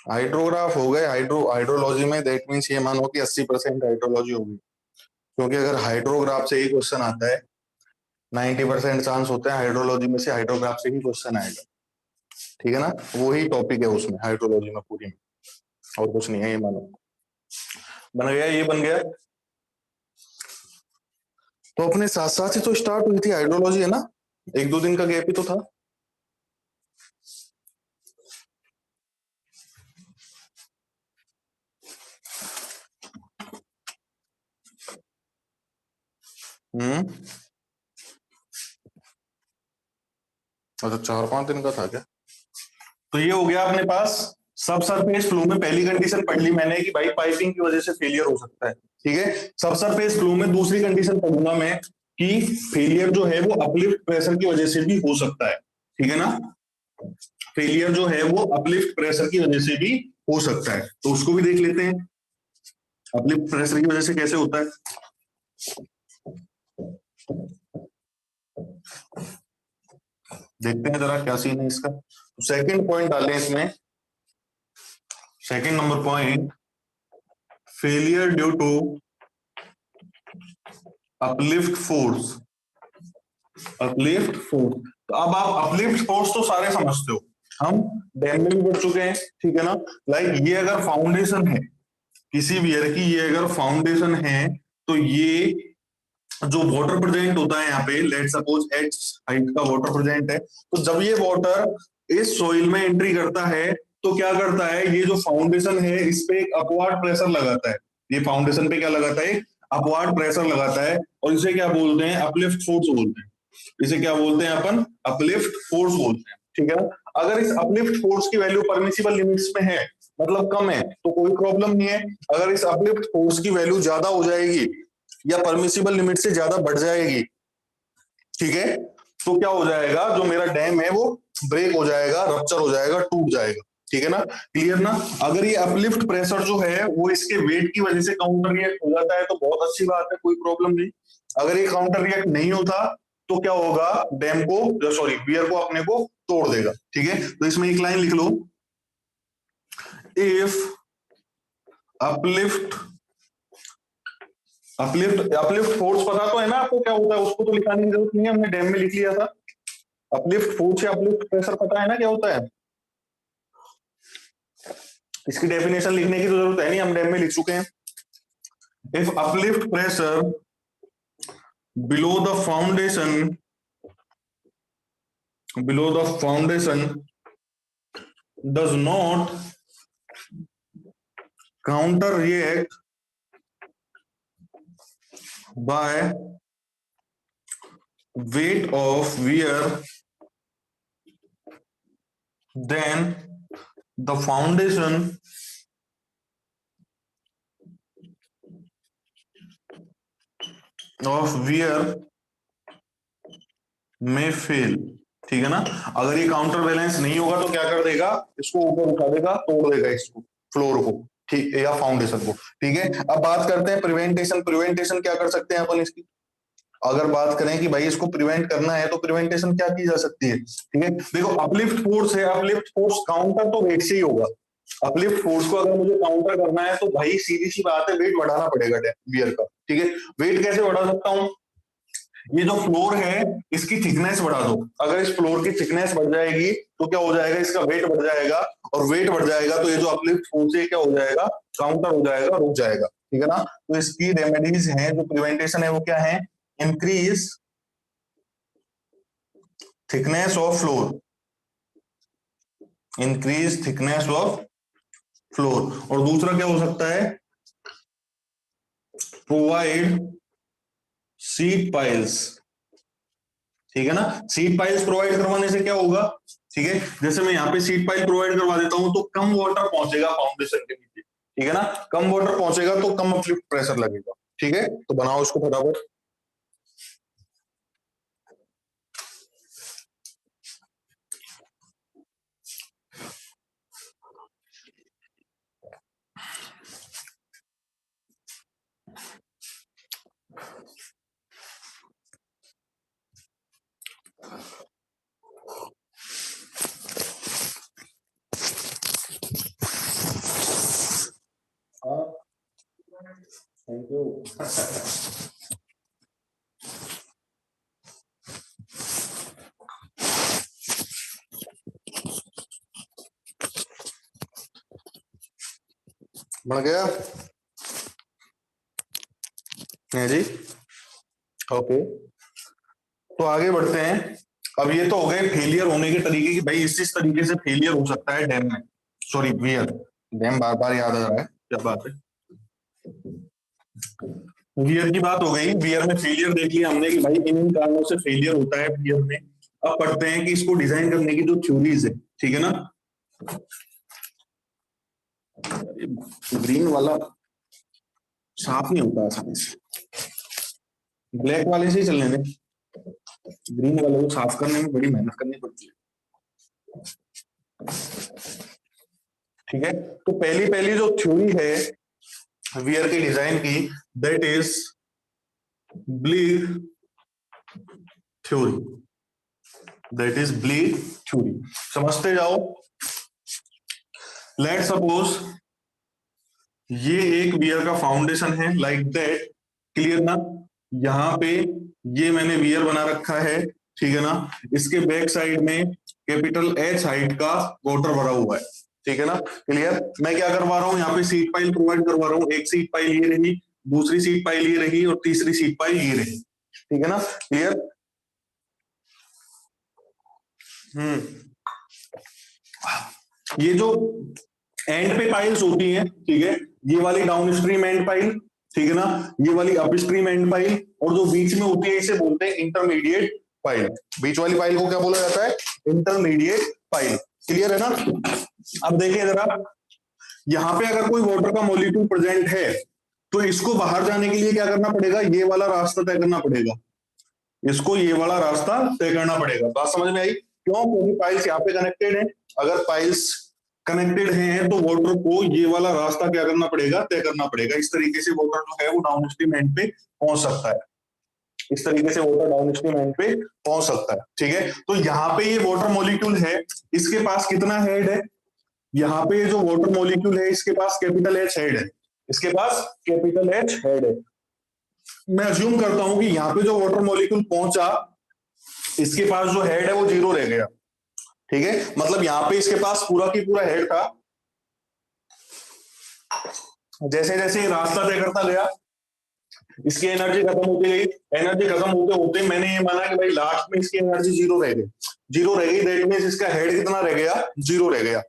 हाइड्रोग्राफ हो गए, हाइड्रोलॉजी में दैट मीन्स ये मानो कि 80% हाइड्रोलॉजी होगी, क्योंकि अगर हाइड्रोग्राफ से ही क्वेश्चन आता है 90% चांस होते हैं हाइड्रोलॉजी में से हाइड्रोग्राफ से ही क्वेश्चन आएगा, ठीक है ना। वही टॉपिक है उसमें हाइड्रोलॉजी में पूरी में, और कुछ नहीं है, ये मानो। बन गया, ये बन गया। तो अपने साथ साथ ही तो स्टार्ट हुई थी हाइड्रोलॉजी, है ना, 1-2 दिन का गैप ही तो था। अच्छा 4-5 दिन का था क्या। तो ये हो गया अपने पास सब सरफेस फ्लो में पहली कंडीशन पढ़ ली मैंने कि भाई पाइपिंग की वजह से फेलियर हो सकता है, ठीक है। सब सरफेस फ्लो में दूसरी कंडीशन पढ़ूंगा मैं कि फेलियर जो है वो अपलिफ्ट प्रेशर की वजह से भी हो सकता है, ठीक है ना। फेलियर जो है वो अपलिफ्ट प्रेशर की वजह से भी हो सकता है, तो उसको भी देख लेते हैं अपलिफ्ट प्रेशर की वजह से कैसे होता है। देखते हैं जरा क्या सीन है इसका। सेकंड पॉइंट डालें इसमें, second number point, failure due to uplift force, uplift force. तो अब आप अपलिफ्ट फोर्स तो सारे समझते हो, हम डैम में भी पढ़ चुके हैं, ठीक है ना। लाइक ये अगर फाउंडेशन है किसी बियर की, ये अगर फाउंडेशन है तो ये जो वाटर प्रेजेंट होता है यहाँ पे, लेट सपोज h हाइट का वाटर प्रेजेंट है, तो जब ये वाटर इस सोइल में एंट्री करता है तो क्या करता है, ये जो फाउंडेशन है इस पे एक अपवार्ड प्रेशर लगाता है, ये फाउंडेशन पे क्या लगाता है, अपवार्ड प्रेशर लगाता है, और इसे क्या बोलते हैं, अपलिफ्ट फोर्स बोलते हैं। इसे क्या बोलते हैं अपन, अपलिफ्ट फोर्स बोलते हैं, ठीक है ना। अगर इस अपलिफ्ट फोर्स की वैल्यू परमिसिबल लिमिट्स में है, मतलब कम है, तो कोई प्रॉब्लम नहीं है। अगर इस अपलिफ्ट फोर्स की वैल्यू ज्यादा हो जाएगी या परमिसिबल लिमिट से ज्यादा बढ़ जाएगी, ठीक है, तो क्या हो जाएगा, जो मेरा डैम है वो ब्रेक हो जाएगा, रप्चर हो जाएगा, टूट जाएगा। ठीक है ना, क्लियर ना। अगर ये अपलिफ्ट प्रेशर जो है वो इसके वेट की वजह से काउंटर रिएक्ट हो जाता है तो बहुत अच्छी बात है, कोई प्रॉब्लम नहीं। अगर ये काउंटर रिएक्ट नहीं होता तो क्या होगा, डैम को, सॉरी वियर को अपने को तोड़ देगा। ठीक है, तो इसमें एक लाइन लिख लो, इफ अपलिफ्ट फोर्स पता तो है ना आपको क्या होता है, उसको तो लिखाने की जरूरत नहीं है, हमने डैम में लिख लिया था। अपलिफ्ट फोर्स या अपलिफ्ट प्रेशर पता है ना क्या होता है, इसकी डेफिनेशन लिखने की तो जरूरत है नहीं, हम डैम में लिख चुके हैं। If uplift pressure below the foundation does not counter react by weight of wear, then the foundation of wear may fail। ठीक है ना, अगर ये काउंटर बैलेंस नहीं होगा तो क्या कर देगा, इसको ऊपर उठा देगा, तोड़ देगा इसको, फ्लोर को, ठीक है, या फाउंडेशन को। ठीक है, अब बात करते हैं प्रिवेंटेशन क्या कर सकते हैं अपन इसकी। अगर बात करें कि भाई इसको प्रिवेंट करना है तो प्रिवेंटेशन क्या की जा सकती है। ठीक है, देखो अपलिफ्ट फोर्स है, अपलिफ्ट फोर्स काउंटर तो वेट से ही होगा। अपलिफ्ट फोर्स को अगर मुझे काउंटर करना है तो भाई सीधी सी बात है, वेट बढ़ाना पड़ेगा वियर का। ठीक है, वेट कैसे बढ़ा सकता हूं, ये जो फ्लोर है इसकी थिकनेस बढ़ा दो। अगर इस फ्लोर की थिकनेस बढ़ जाएगी तो क्या हो जाएगा, इसका वेट बढ़ जाएगा, और वेट बढ़ जाएगा तो ये जो अपलिफ्ट फोर्स है क्या हो जाएगा, काउंटर हो जाएगा, रुक जाएगा। ठीक है ना, तो इसकी रेमेडीज हैं, जो प्रिवेंटेशन है वो क्या है, increase thickness of floor, increase thickness of floor. और दूसरा क्या हो सकता है, प्रोवाइड सीट पाइल्स। ठीक है ना, सीट पाइल्स प्रोवाइड करवाने से क्या होगा, ठीक है, जैसे मैं यहाँ पे सीट पाइल प्रोवाइड करवा देता हूं तो कम वाटर पहुंचेगा फाउंडेशन के नीचे। ठीक है ना, कम वाटर पहुंचेगा तो कम अपलिफ्ट प्रेशर लगेगा। ठीक है, तो बनाओ इसको फटाफट। Thank you. बन गया है जी, ओके, तो आगे बढ़ते हैं। अब ये तो हो गए फेलियर होने के तरीके की, भाई इस तरीके से फेलियर हो सकता है डैम में, सॉरी वियर, डैम बार बार याद आ रहा है, क्या बात है। वियर की बात हो गई, वियर में फेलियर देख लिया हमने कि भाई इन कारणों से फेलियर होता है वियर में। अब पढ़ते हैं कि इसको डिजाइन करने की जो थ्योरीज है। ठीक है ना, ग्रीन वाला साफ नहीं होता आसानी से, ब्लैक वाले से ही चलने दें, ग्रीन वाले को साफ करने में बड़ी मेहनत करनी पड़ती है। ठीक है, तो पहली जो थ्योरी है वियर के डिजाइन की, that is bleed theory, that is bleed theory. समझते जाओ। लेट सपोज ये एक वियर का फाउंडेशन है, लाइक दैट, क्लियर ना। यहां पे ये मैंने वियर बना रखा है, ठीक है ना, इसके बैक साइड में कैपिटल H हाइट का वाटर भरा हुआ है। ठीक है ना, क्लियर। मैं क्या करवा रहा हूँ, यहाँ पे सीट पाइल प्रोवाइड करवा रहा हूँ, एक सीट पाइल ये रही, दूसरी सीट पाइल ये रही, और तीसरी सीट पाइल ये रही। ठीक है ना, क्लियर। ये जो एंड पे पाइल्स होती हैं, ठीक है, ये वाली डाउन स्ट्रीम एंड पाइल, ठीक है ना, ये वाली अप स्ट्रीम एंड पाइल, और जो बीच में होती है इसे बोलते हैं इंटरमीडिएट पाइल। बीच वाली पाइल को क्या बोला जाता है, इंटरमीडिएट पाइल। क्लियर है ना। अब देखिए जरा, यहां पे अगर कोई वाटर का मॉलिक्यूल प्रेजेंट है तो इसको बाहर जाने के लिए क्या करना पड़ेगा, ये वाला रास्ता तय करना पड़ेगा, इसको ये वाला रास्ता तय करना पड़ेगा। बात समझ में आई। क्यों? क्योंकि पाइल्स यहाँ पे कनेक्टेड है। अगर पाइल्स कनेक्टेड हैं तो वाटर को ये वाला रास्ता क्या करना पड़ेगा? तय करना पड़ेगा। इस तरीके से वाटर जो है वो डाउनस्ट्रीम एंड पे पहुंच सकता है। इस तरीके से वाटर डाउनस्ट्रीम एंड पे पहुंच सकता है। ठीक है, तो यहाँ पे ये वाटर मॉलिक्यूल है, इसके पास कितना हेड है? यहाँ पे जो वाटर मॉलिक्यूल है इसके पास कैपिटल एच हेड है, इसके पास कैपिटल एच हेड है। मैं अज्यूम करता हूं कि यहाँ पे जो वाटर मॉलिक्यूल पहुंचा इसके पास जो हेड है वो 0 रह गया। ठीक है, मतलब यहाँ पे इसके पास पूरा की पूरा हेड था। जैसे जैसे रास्ता तय करता गया इसकी एनर्जी खत्म होती गई। एनर्जी खत्म होते होते मैंने ये माना कि भाई लास्ट में इसकी एनर्जी 0 रह गई। 0 रह गई, दैट मींस इसका हेड कितना रह गया? 0 रह गया।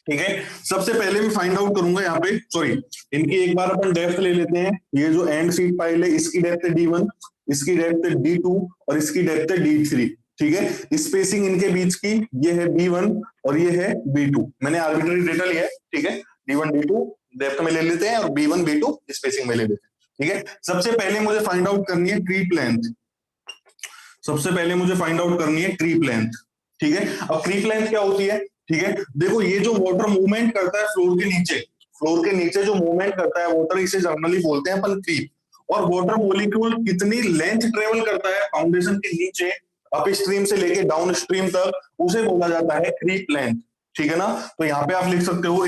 ठीक है, सबसे पहले मैं फाइंड आउट करूंगा यहाँ पे, सॉरी इनकी एक बार अपन डेप्थ ले लेते हैं। ये जो एंड सीड पाइल है इसकी डेप्थ है D1, इसकी डेप्थ है D2 और इसकी डेप्थ है D3। ठीक है, स्पेसिंग इनके बीच की ये है B1 और ये है B2। मैंने आर्बिट्ररी डेटा लिया है। ठीक है, D1 D2 डेप्थ में ले लेते हैं और B1 B2 स्पेसिंग में ले लेते हैं। ठीक है, सबसे पहले मुझे फाइंड आउट करनी है क्रीप लेंथ। सबसे पहले मुझे फाइंड आउट करनी है क्रीप लेंथ। ठीक है, अब क्रीप लेंथ क्या होती है? ठीक है, देखो ये जो वाटर मूवमेंट करता है फ्लोर के नीचे जो मूवमेंट करता है वाटर, इसे जनरली बोलते हैं अपन क्रीप। और वाटर मॉलिक्यूल कितनी लेंथ ट्रेवल करता है फाउंडेशन के नीचे अप स्ट्रीम से लेके डाउन स्ट्रीम तक, उसे बोला जाता है क्रीप लेंथ। ठीक है ना, तो यहाँ पे आप लिख सकते हो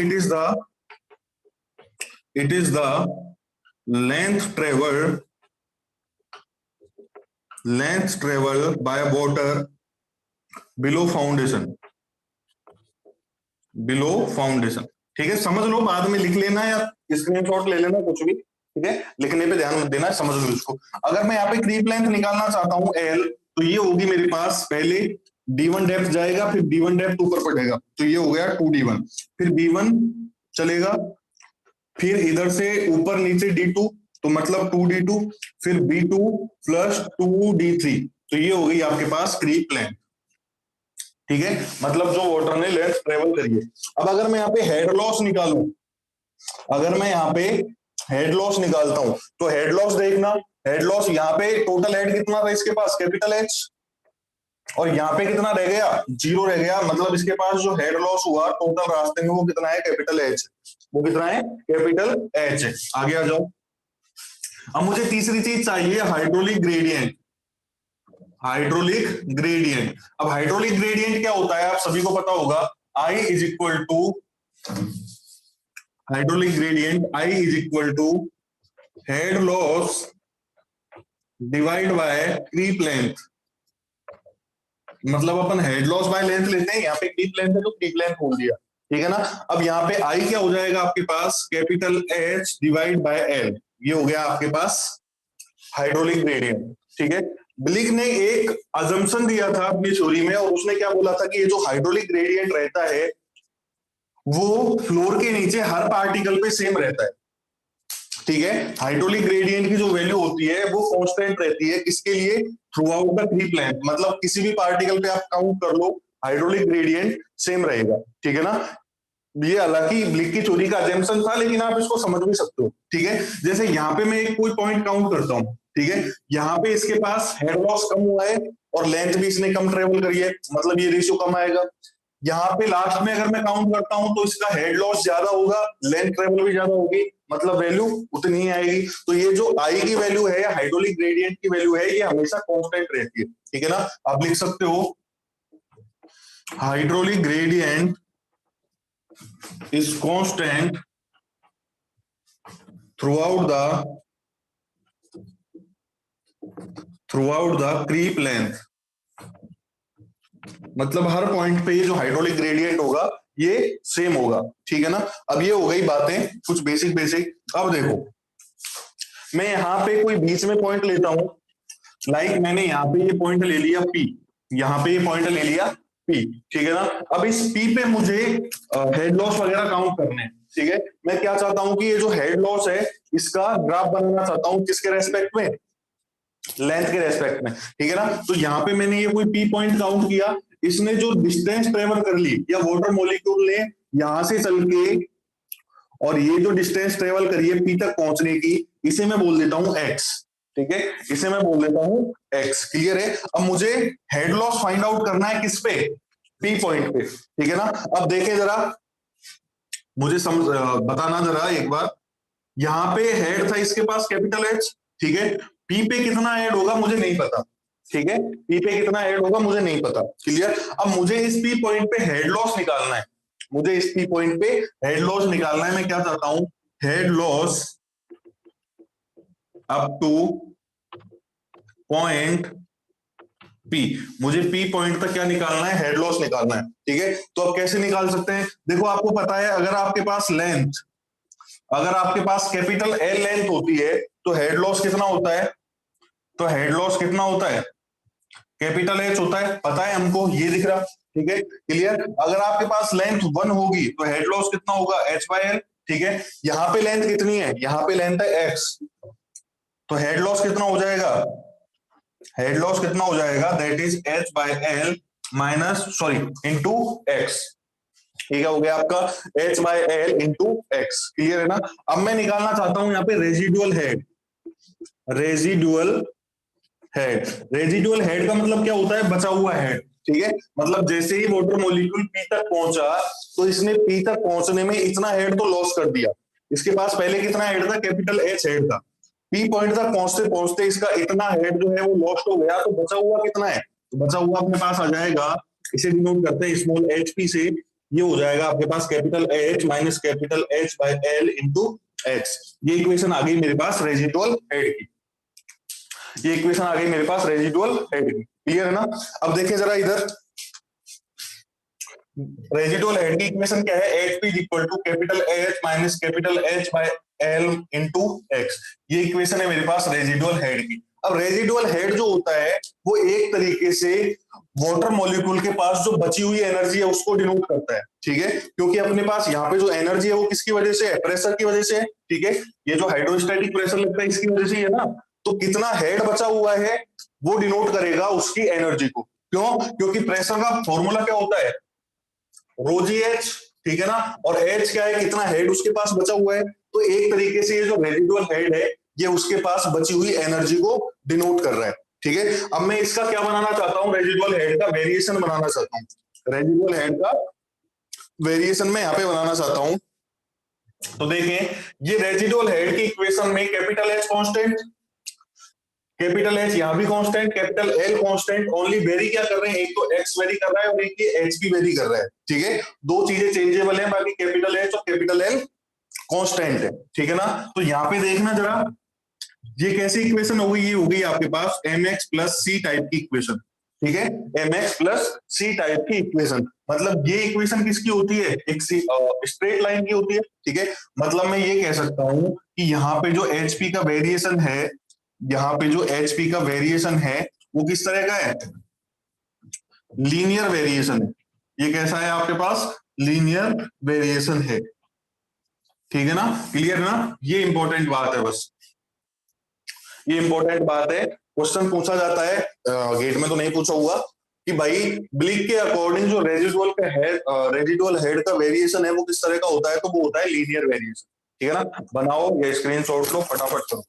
it is the length traveled by water below foundation। ठीक है, समझ लो, बाद में लिख लेना या स्क्रीनशॉट ले लेना, कुछ भी। ठीक है, लिखने पे ध्यान देना, समझ लो इसको। अगर मैं यहाँ पे क्रीप लेंथ निकालना चाहता हूं L, तो ये होगी मेरे पास, पहले D1 डेप्थ जाएगा, फिर D1 डेप्थ ऊपर पड़ेगा, तो ये हो गया 2D1, फिर B1 चलेगा, फिर इधर से ऊपर नीचे D2, तो मतलब 2D2, फिर B2 प्लस 2D3, तो ये हो गई आपके पास क्रीप लेंथ। ठीक है, मतलब जो वाटर ने लेंथ ट्रेवल करी है। अब अगर मैं यहाँ पे हेड लॉस निकालूं, अगर मैं यहाँ पे हेड लॉस निकालता हूं तो हेड लॉस देखना, हेड लॉस यहाँ पे टोटल हेड कितना था इसके पास? Capital H. और यहाँ पे कितना रह गया? 0 रह गया। मतलब इसके पास जो हेड लॉस हुआ टोटल रास्ते में वो कितना है? Capital H. वो कितना है? कैपिटल एच है। आगे आ जाओ। अब मुझे तीसरी चीज चाहिए, हाइड्रोलिक ग्रेडियंट। हाइड्रोलिक ग्रेडियंट, अब हाइड्रोलिक ग्रेडियंट क्या होता है आप सभी को पता होगा। I is equal to hydraulic gradient, I is equal to head loss divide by creep length. मतलब अपन हेड लॉस बाय लेंथ लेते हैं, यहाँ पे क्रीप लेंथ है तो क्रीप लेंथ बोल दिया। ठीक है ना, अब यहाँ पे I क्या हो जाएगा आपके पास? Capital H divide by L। ये हो गया आपके पास हाइड्रोलिक ग्रेडियंट। ठीक है, ब्लिक ने एक अजम्पशन दिया था अपनी थ्योरी में, और उसने क्या बोला था कि ये जो हाइड्रोलिक ग्रेडियंट रहता है वो फ्लोर के नीचे हर पार्टिकल पे सेम रहता है। ठीक है, हाइड्रोलिक ग्रेडियंट की जो वैल्यू होती है वो कांस्टेंट रहती है, किसके लिए? Throughout the creep length. मतलब किसी भी पार्टिकल पे आप काउंट कर लो, हाइड्रोलिक ग्रेडियंट सेम रहेगा। ठीक है ना, ये हालांकि ब्लिक की थ्योरी का अजम्पशन था, लेकिन आप इसको समझ भी सकते हो। ठीक है, जैसे यहाँ पे मैं एक कोई पॉइंट काउंट करता हूँ, ठीक है, यहाँ पे इसके पास हेड लॉस कम हुआ है और लेंथ भी इसने कम ट्रेवल करी है, मतलब ये रेशियो कम आएगा। यहाँ पे लास्ट में अगर मैं काउंट करता हूं तो इसका हेड लॉस ज्यादा होगा, लेंथ ट्रेवल भी ज्यादा होगी, मतलब वैल्यू उतनी ही आएगी। तो ये जो आई की वैल्यू है या हाइड्रोलिक ग्रेडियंट की वैल्यू है, ये हमेशा कांस्टेंट रहती है। ठीक है ना, आप लिख सकते हो hydraulic gradient is constant throughout the creep length. मतलब हर पॉइंट पे ये जो हाइड्रोलिक ग्रेडियंट होगा ये सेम होगा। ठीक है ना, अब ये हो गई बातें कुछ बेसिक। अब देखो, मैं यहाँ पे कोई बीच में पॉइंट लेता हूं, लाइक मैंने यहाँ पे ये पॉइंट ले लिया P, यहाँ पे ये पॉइंट ले लिया P। ठीक है ना, अब इस P पे मुझे हेड लॉस वगैरह काउंट करने हैं। ठीक है, मैं क्या चाहता हूं कि ये जो हेड लॉस है इसका ग्राफ बनाना चाहता हूं, किसके रेस्पेक्ट में? लेंथ के रेस्पेक्ट में। ठीक है ना, तो यहाँ पे मैंने ये कोई P पॉइंट काउंट किया, इसने जो डिस्टेंस ट्रेवल कर ली या वाटर मॉलिक्यूल ने यहां से चल के, और ये जो डिस्टेंस ट्रेवल करी है P तक पहुंचने की, इसे मैं बोल देता हूं X। ठीक है, इसे मैं बोल देता हूं एक्स। क्लियर है? अब मुझे हेड लॉस फाइंड आउट करना है किस पे? पी पॉइंट पे। ठीक है ना? अब देखें जरा, मुझे बताना जरा एक बार, यहाँ पे हेड था इसके पास कैपिटल एच, ठीक है, पी पे कितना ऐड होगा मुझे नहीं पता, ठीक है, पी पे कितना ऐड होगा मुझे नहीं पता। क्लियर? अब मुझे इस पी पॉइंट पे हेड लॉस निकालना है, मुझे इस पी पॉइंट पे हेड लॉस निकालना है। मैं क्या चाहता हूं? Head loss up two point P. मुझे पी पॉइंट तक क्या निकालना है? हेड लॉस निकालना है। ठीक है, तो अब कैसे निकाल सकते हैं? देखो आपको पता है, अगर आपके पास लेंथ, अगर आपके पास कैपिटल एल लेंथ होती है तो हेड लॉस कितना होता है? तो हेड लॉस कितना होता है? कैपिटल एच होता है, पता है हमको, ये दिख रहा। ठीक है, क्लियर? अगर आपके पास लेंथ 1 होगी तो हेड लॉस कितना होगा? H by L. ठीक है, यहाँ पे लेंथ कितनी है? यहाँ पे लेंथ है एक्स, तो हेड लॉस कितना हो जाएगा? हेड लॉस कितना हो जाएगा? That is H by L minus, sorry, into x. ठीक है, हो गया आपका H by L into x. Clear है ना? अब मैं निकालना चाहता हूं यहाँ पे residual head. Residual head, residual head का मतलब क्या होता है? बचा हुआ हेड। ठीक है, मतलब जैसे ही वाटर मॉलिक्यूल पी तक पहुंचा तो इसने पी तक पहुंचने में इतना हेड तो लॉस कर दिया। इसके पास पहले कितना हेड था? कैपिटल एच हेड था। पी पॉइंट तक पहुंचते पहुंचते इसका इतना हेड जो है वो लॉस्ट हो गया, तो बचा हुआ कितना है? तो बचा हुआ अपने पास आ जाएगा, इसे डिनोट करते हैं स्मॉल एच पी से, ये हो जाएगा आपके पास capital H minus capital H by L into x. ये इक्वेशन आ गई मेरे पास रेजिडुअल हेड की। ये इक्वेशन आ गई मेरे पास रेजिडुअल हेड की। क्लियर है ना? अब देखिए जरा इधर, रेजिडुअल हेड की इक्वेशन क्या है? H P equal to capital H minus capital H by L into x. ये इक्वेशन है मेरे पास रेजिडुअल हेड की। अब रेजिडुअल हेड जो होता है वो एक तरीके से वाटर मॉलिक्यूल के पास जो बची हुई एनर्जी है उसको डिनोट करता है। ठीक है, क्योंकि अपने पास यहाँ पे जो एनर्जी है वो किसकी वजह से है? प्रेशर की वजह से है। ठीक है, ये जो हाइड्रोस्टैटिक प्रेशर लगता है इसकी वजह से ही है ना। तो कितना हेड बचा हुआ है वो डिनोट करेगा उसकी एनर्जी को। क्यों? क्योंकि प्रेशर का फॉर्मूला क्या होता है? रो जी एच। ठीक है ना? और एच क्या है? कितना हेड उसके पास बचा हुआ है। तो एक तरीके से ये जो रेजिडुअल हेड है ये उसके पास बची हुई एनर्जी को डिनोट कर रहा है। ठीक है, अब मैं इसका क्या बनाना चाहता हूं? रेजिडुअल हेड का वेरिएशन बनाना चाहता हूं। रेजिडुअल हेड का वेरिएशन में यहाँ पे बनाना चाहता हूं। तो देखें, ये रेजिडुअल हेड की इक्वेशन में capital H constant, capital H यहाँ भी constant, capital L constant, only very क्या कर रहे हैं? एक तो एक्स वेरी कर रहा है और एक ये एच भी वेरी कर रहा है। ठीक है, दो चीजें चेंजेबल हैं, बाकी कैपिटल एच और कैपिटल एल कांस्टेंट है। ठीक है ना? तो यहाँ पे देखना जरा, ये कैसी इक्वेशन हो गई? ये हो गई आपके पास M X plus C type की इक्वेशन। ठीक है, M X plus C type की इक्वेशन, मतलब ये इक्वेशन किसकी होती है? एक स्ट्रेट लाइन की होती है। ठीक है, मतलब मैं ये कह सकता हूं कि यहाँ पे जो एचपी का वेरिएशन है, यहाँ पे जो एचपी का वेरिएशन है वो किस तरह का है? लीनियर वेरिएशन है। ये कैसा है आपके पास? लीनियर वेरिएशन है। ठीक है ना? क्लियर है ना? ये इंपॉर्टेंट बात है, बस ये इंपॉर्टेंट बात है। क्वेश्चन पूछा जाता है, गेट में तो नहीं पूछा हुआ, कि भाई ब्लिक के अकॉर्डिंग जो रेजिडुअल का हेड, रेजिडुअल हेड का वेरिएशन है वो किस तरह का होता है? तो वो होता है लीनियर वेरिएशन। ठीक है ना? बनाओ, ये स्क्रीनशॉट लो फटाफट करो।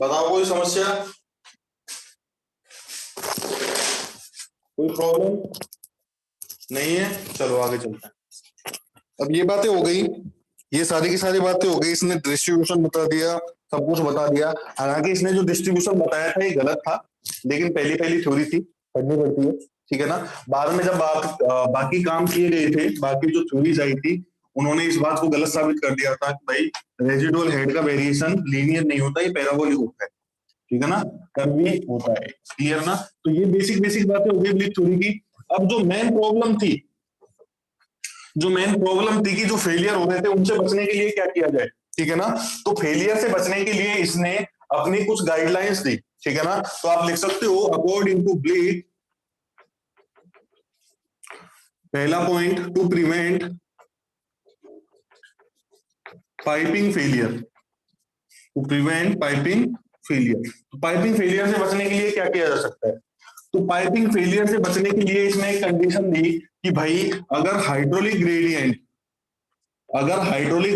बताओ कोई समस्या, कोई प्रॉब्लम नहीं है? चलो आगे चलते हैं। अब ये बातें हो गई, ये सारी की सारी बातें हो गई। इसने डिस्ट्रीब्यूशन बता दिया, सब कुछ बता दिया। हालांकि इसने जो डिस्ट्रीब्यूशन बताया था ये गलत था, लेकिन पहली पहली थ्योरी थी, पढ़नी पड़ती है, ठीक है ना। बाद में जब बाकी काम किए गए थे, बाकी जो थ्योरीज आई थी, उन्होंने इस बात को गलत साबित कर दिया था कि भाई रेजिडुअल हेड का वेरिएशन लीनियर नहीं होता, ये पैराबोलिक होता है, ठीक है ना, कर्वी होता है। क्लियर ना? तो ये बेसिक बेसिक बातें हो गई ब्लिक थ्योरी की। अब जो मेन प्रॉब्लम थी, कि जो फेलियर हो रहे थे उनसे बचने के लिए क्या किया जाए, ठीक है ना। तो फेलियर से बचने के लिए इसने अपनी कुछ गाइडलाइंस दी, ठीक है ना। तो आप लिख सकते हो अकॉर्डिंग टू ब्लिक, पहला point, to prevent piping failure, to prevent piping failure. तो पाइपिंग फेलियर से बचने के लिए क्या किया जा सकता है? तो पाइपिंग फेलियर से बचने के लिए इसने एक कंडीशन दी कि भाई अगर हाइड्रोलिक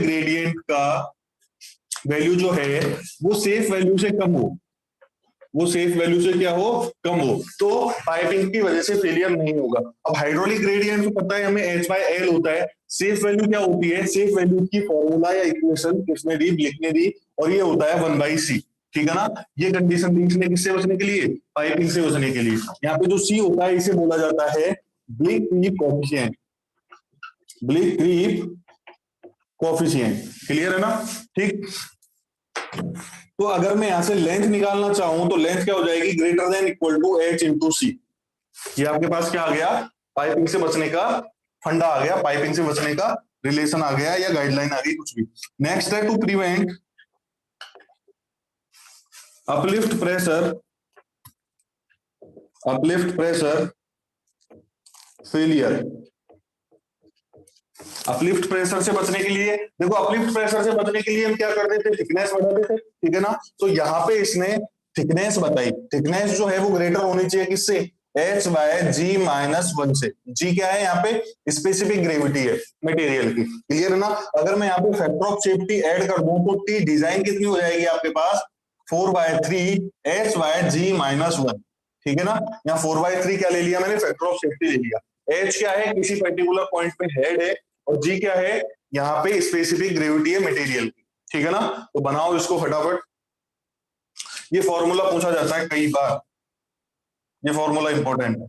ग्रेडियंट का वैल्यू जो है वो सेफ वैल्यू से कम हो, कम हो, तो पाइपिंग की वजह से फेलियर नहीं होगा। अब हाइड्रोलिक ग्रेडियंट तो पता है हमें H/L होता है। सेफ वैल्यू क्या होती है? सेफ वैल्यू की फॉर्मूला या इक्वेशन किसने दी? ब्लिक ने दी, और ये होता है 1/c, ठीक है ना। ये कंडीशन दी इसने किससे बचने के लिए? पाइपिंग से बचने के लिए। यहाँ पे जो C होता है इसे बोला जाता है ब्लिक क्रीप कोएफिशिएंट, क्लियर है ना? ठीक। तो अगर मैं यहां से लेंथ निकालना चाहूं तो लेंथ क्या हो जाएगी? Greater than equal to H into C. ये आपके पास क्या आ गया? पाइपिंग से बचने का फंडा आ गया, पाइपिंग से बचने का रिलेशन आ गया, या गाइडलाइन आ गई, कुछ भी। नेक्स्ट है to prevent uplift pressure failure. Uplift pressure से बचने के लिए, देखो अपलिफ्ट प्रेशर से बचने के लिए हम क्या करते थे? थिकनेस बढ़ाते थे, ठीक है ना। तो यहाँ पे इसने थिकनेस बताई, थिकनेस जो है वो ग्रेटर होनी चाहिए किससे? H/G-1 से। G क्या है यहाँ पे? स्पेसिफिक ग्रेविटी है मटेरियल की, क्लियर है ना। अगर मैं यहाँ पे फैक्टर ऑफ सेफ्टी ऐड कर दूं तो T डिजाइन कितनी हो जाएगी आपके पास? 4/3 H/G-1, ठीक है ना। यहाँ 4/3 क्या ले लिया मैंने? फैक्टर ऑफ सेफ्टी ले लिया। H क्या है? किसी पर्टिकुलर पॉइंट पे हेड है, और G क्या है? यहाँ पे स्पेसिफिक ग्रेविटी है मटेरियल की, ठीक है ना। तो बनाओ इसको फटाफट। ये फॉर्मूला पूछा जाता है कई बार, ये फॉर्मूला इंपॉर्टेंट है,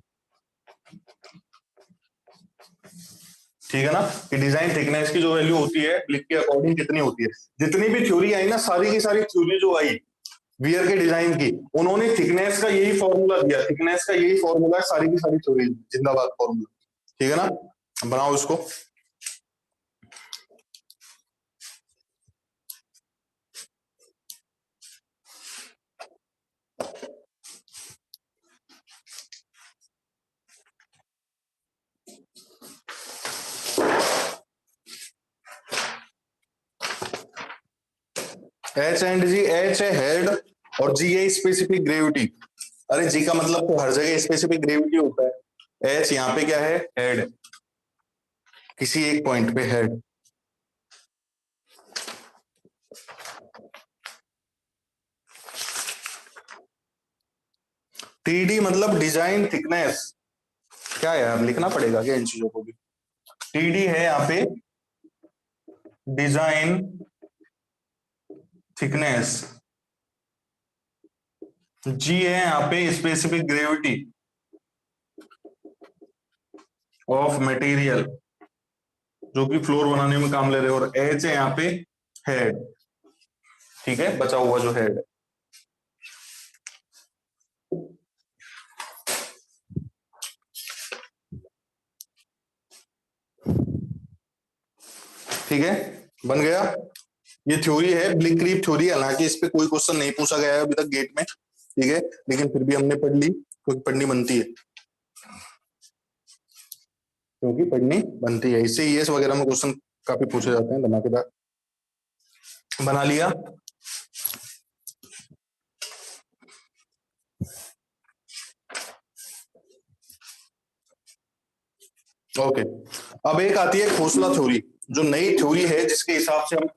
ठीक है ना। कि डिजाइन थिकनेस की जो वैल्यू होती है ब्लिक के अकॉर्डिंग कितनी होती है। जितनी भी थ्योरी आई ना, सारी की सारी थ्योरी जो आई वियर के डिजाइन की, उन्होंने थिकनेस का यही फॉर्मूला दिया, थिकनेस का यही फॉर्मूला है सारी की सारी थ्योरी, जिंदाबाद फॉर्मूला, ठीक है ना। बनाओ इसको। H एंड G, H है हेड और G है स्पेसिफिक ग्रेविटी। अरे G का मतलब तो हर जगह स्पेसिफिक ग्रेविटी होता है। H यहाँ पे क्या है? हेड, किसी एक पॉइंट पे हेड। TD मतलब डिजाइन थिकनेस। क्या यार लिखना पड़ेगा क्या इन चीजों को भी? TD है यहाँ पे डिजाइन थिकनेस, G है यहाँ पे स्पेसिफिक ग्रेविटी ऑफ मटेरियल जो कि फ्लोर बनाने में काम ले रहे हो, और H है यहाँ पे हेड, ठीक है, बचा हुआ जो हेड है। ठीक है, बन गया। ये थ्योरी है ब्लिक क्रीप थ्योरी, हालांकि इस पे कोई क्वेश्चन नहीं पूछा गया है अभी तक गेट में, ठीक है, लेकिन फिर भी हमने पढ़ ली क्योंकि पढ़नी बनती है, इससे ईएस वगैरह में क्वेश्चन काफी पूछे जाते हैं धमाकेदार। बना लिया। ओके, अब एक आती है खोसला थ्योरी, जो नई थ्योरी है जिसके हिसाब से हम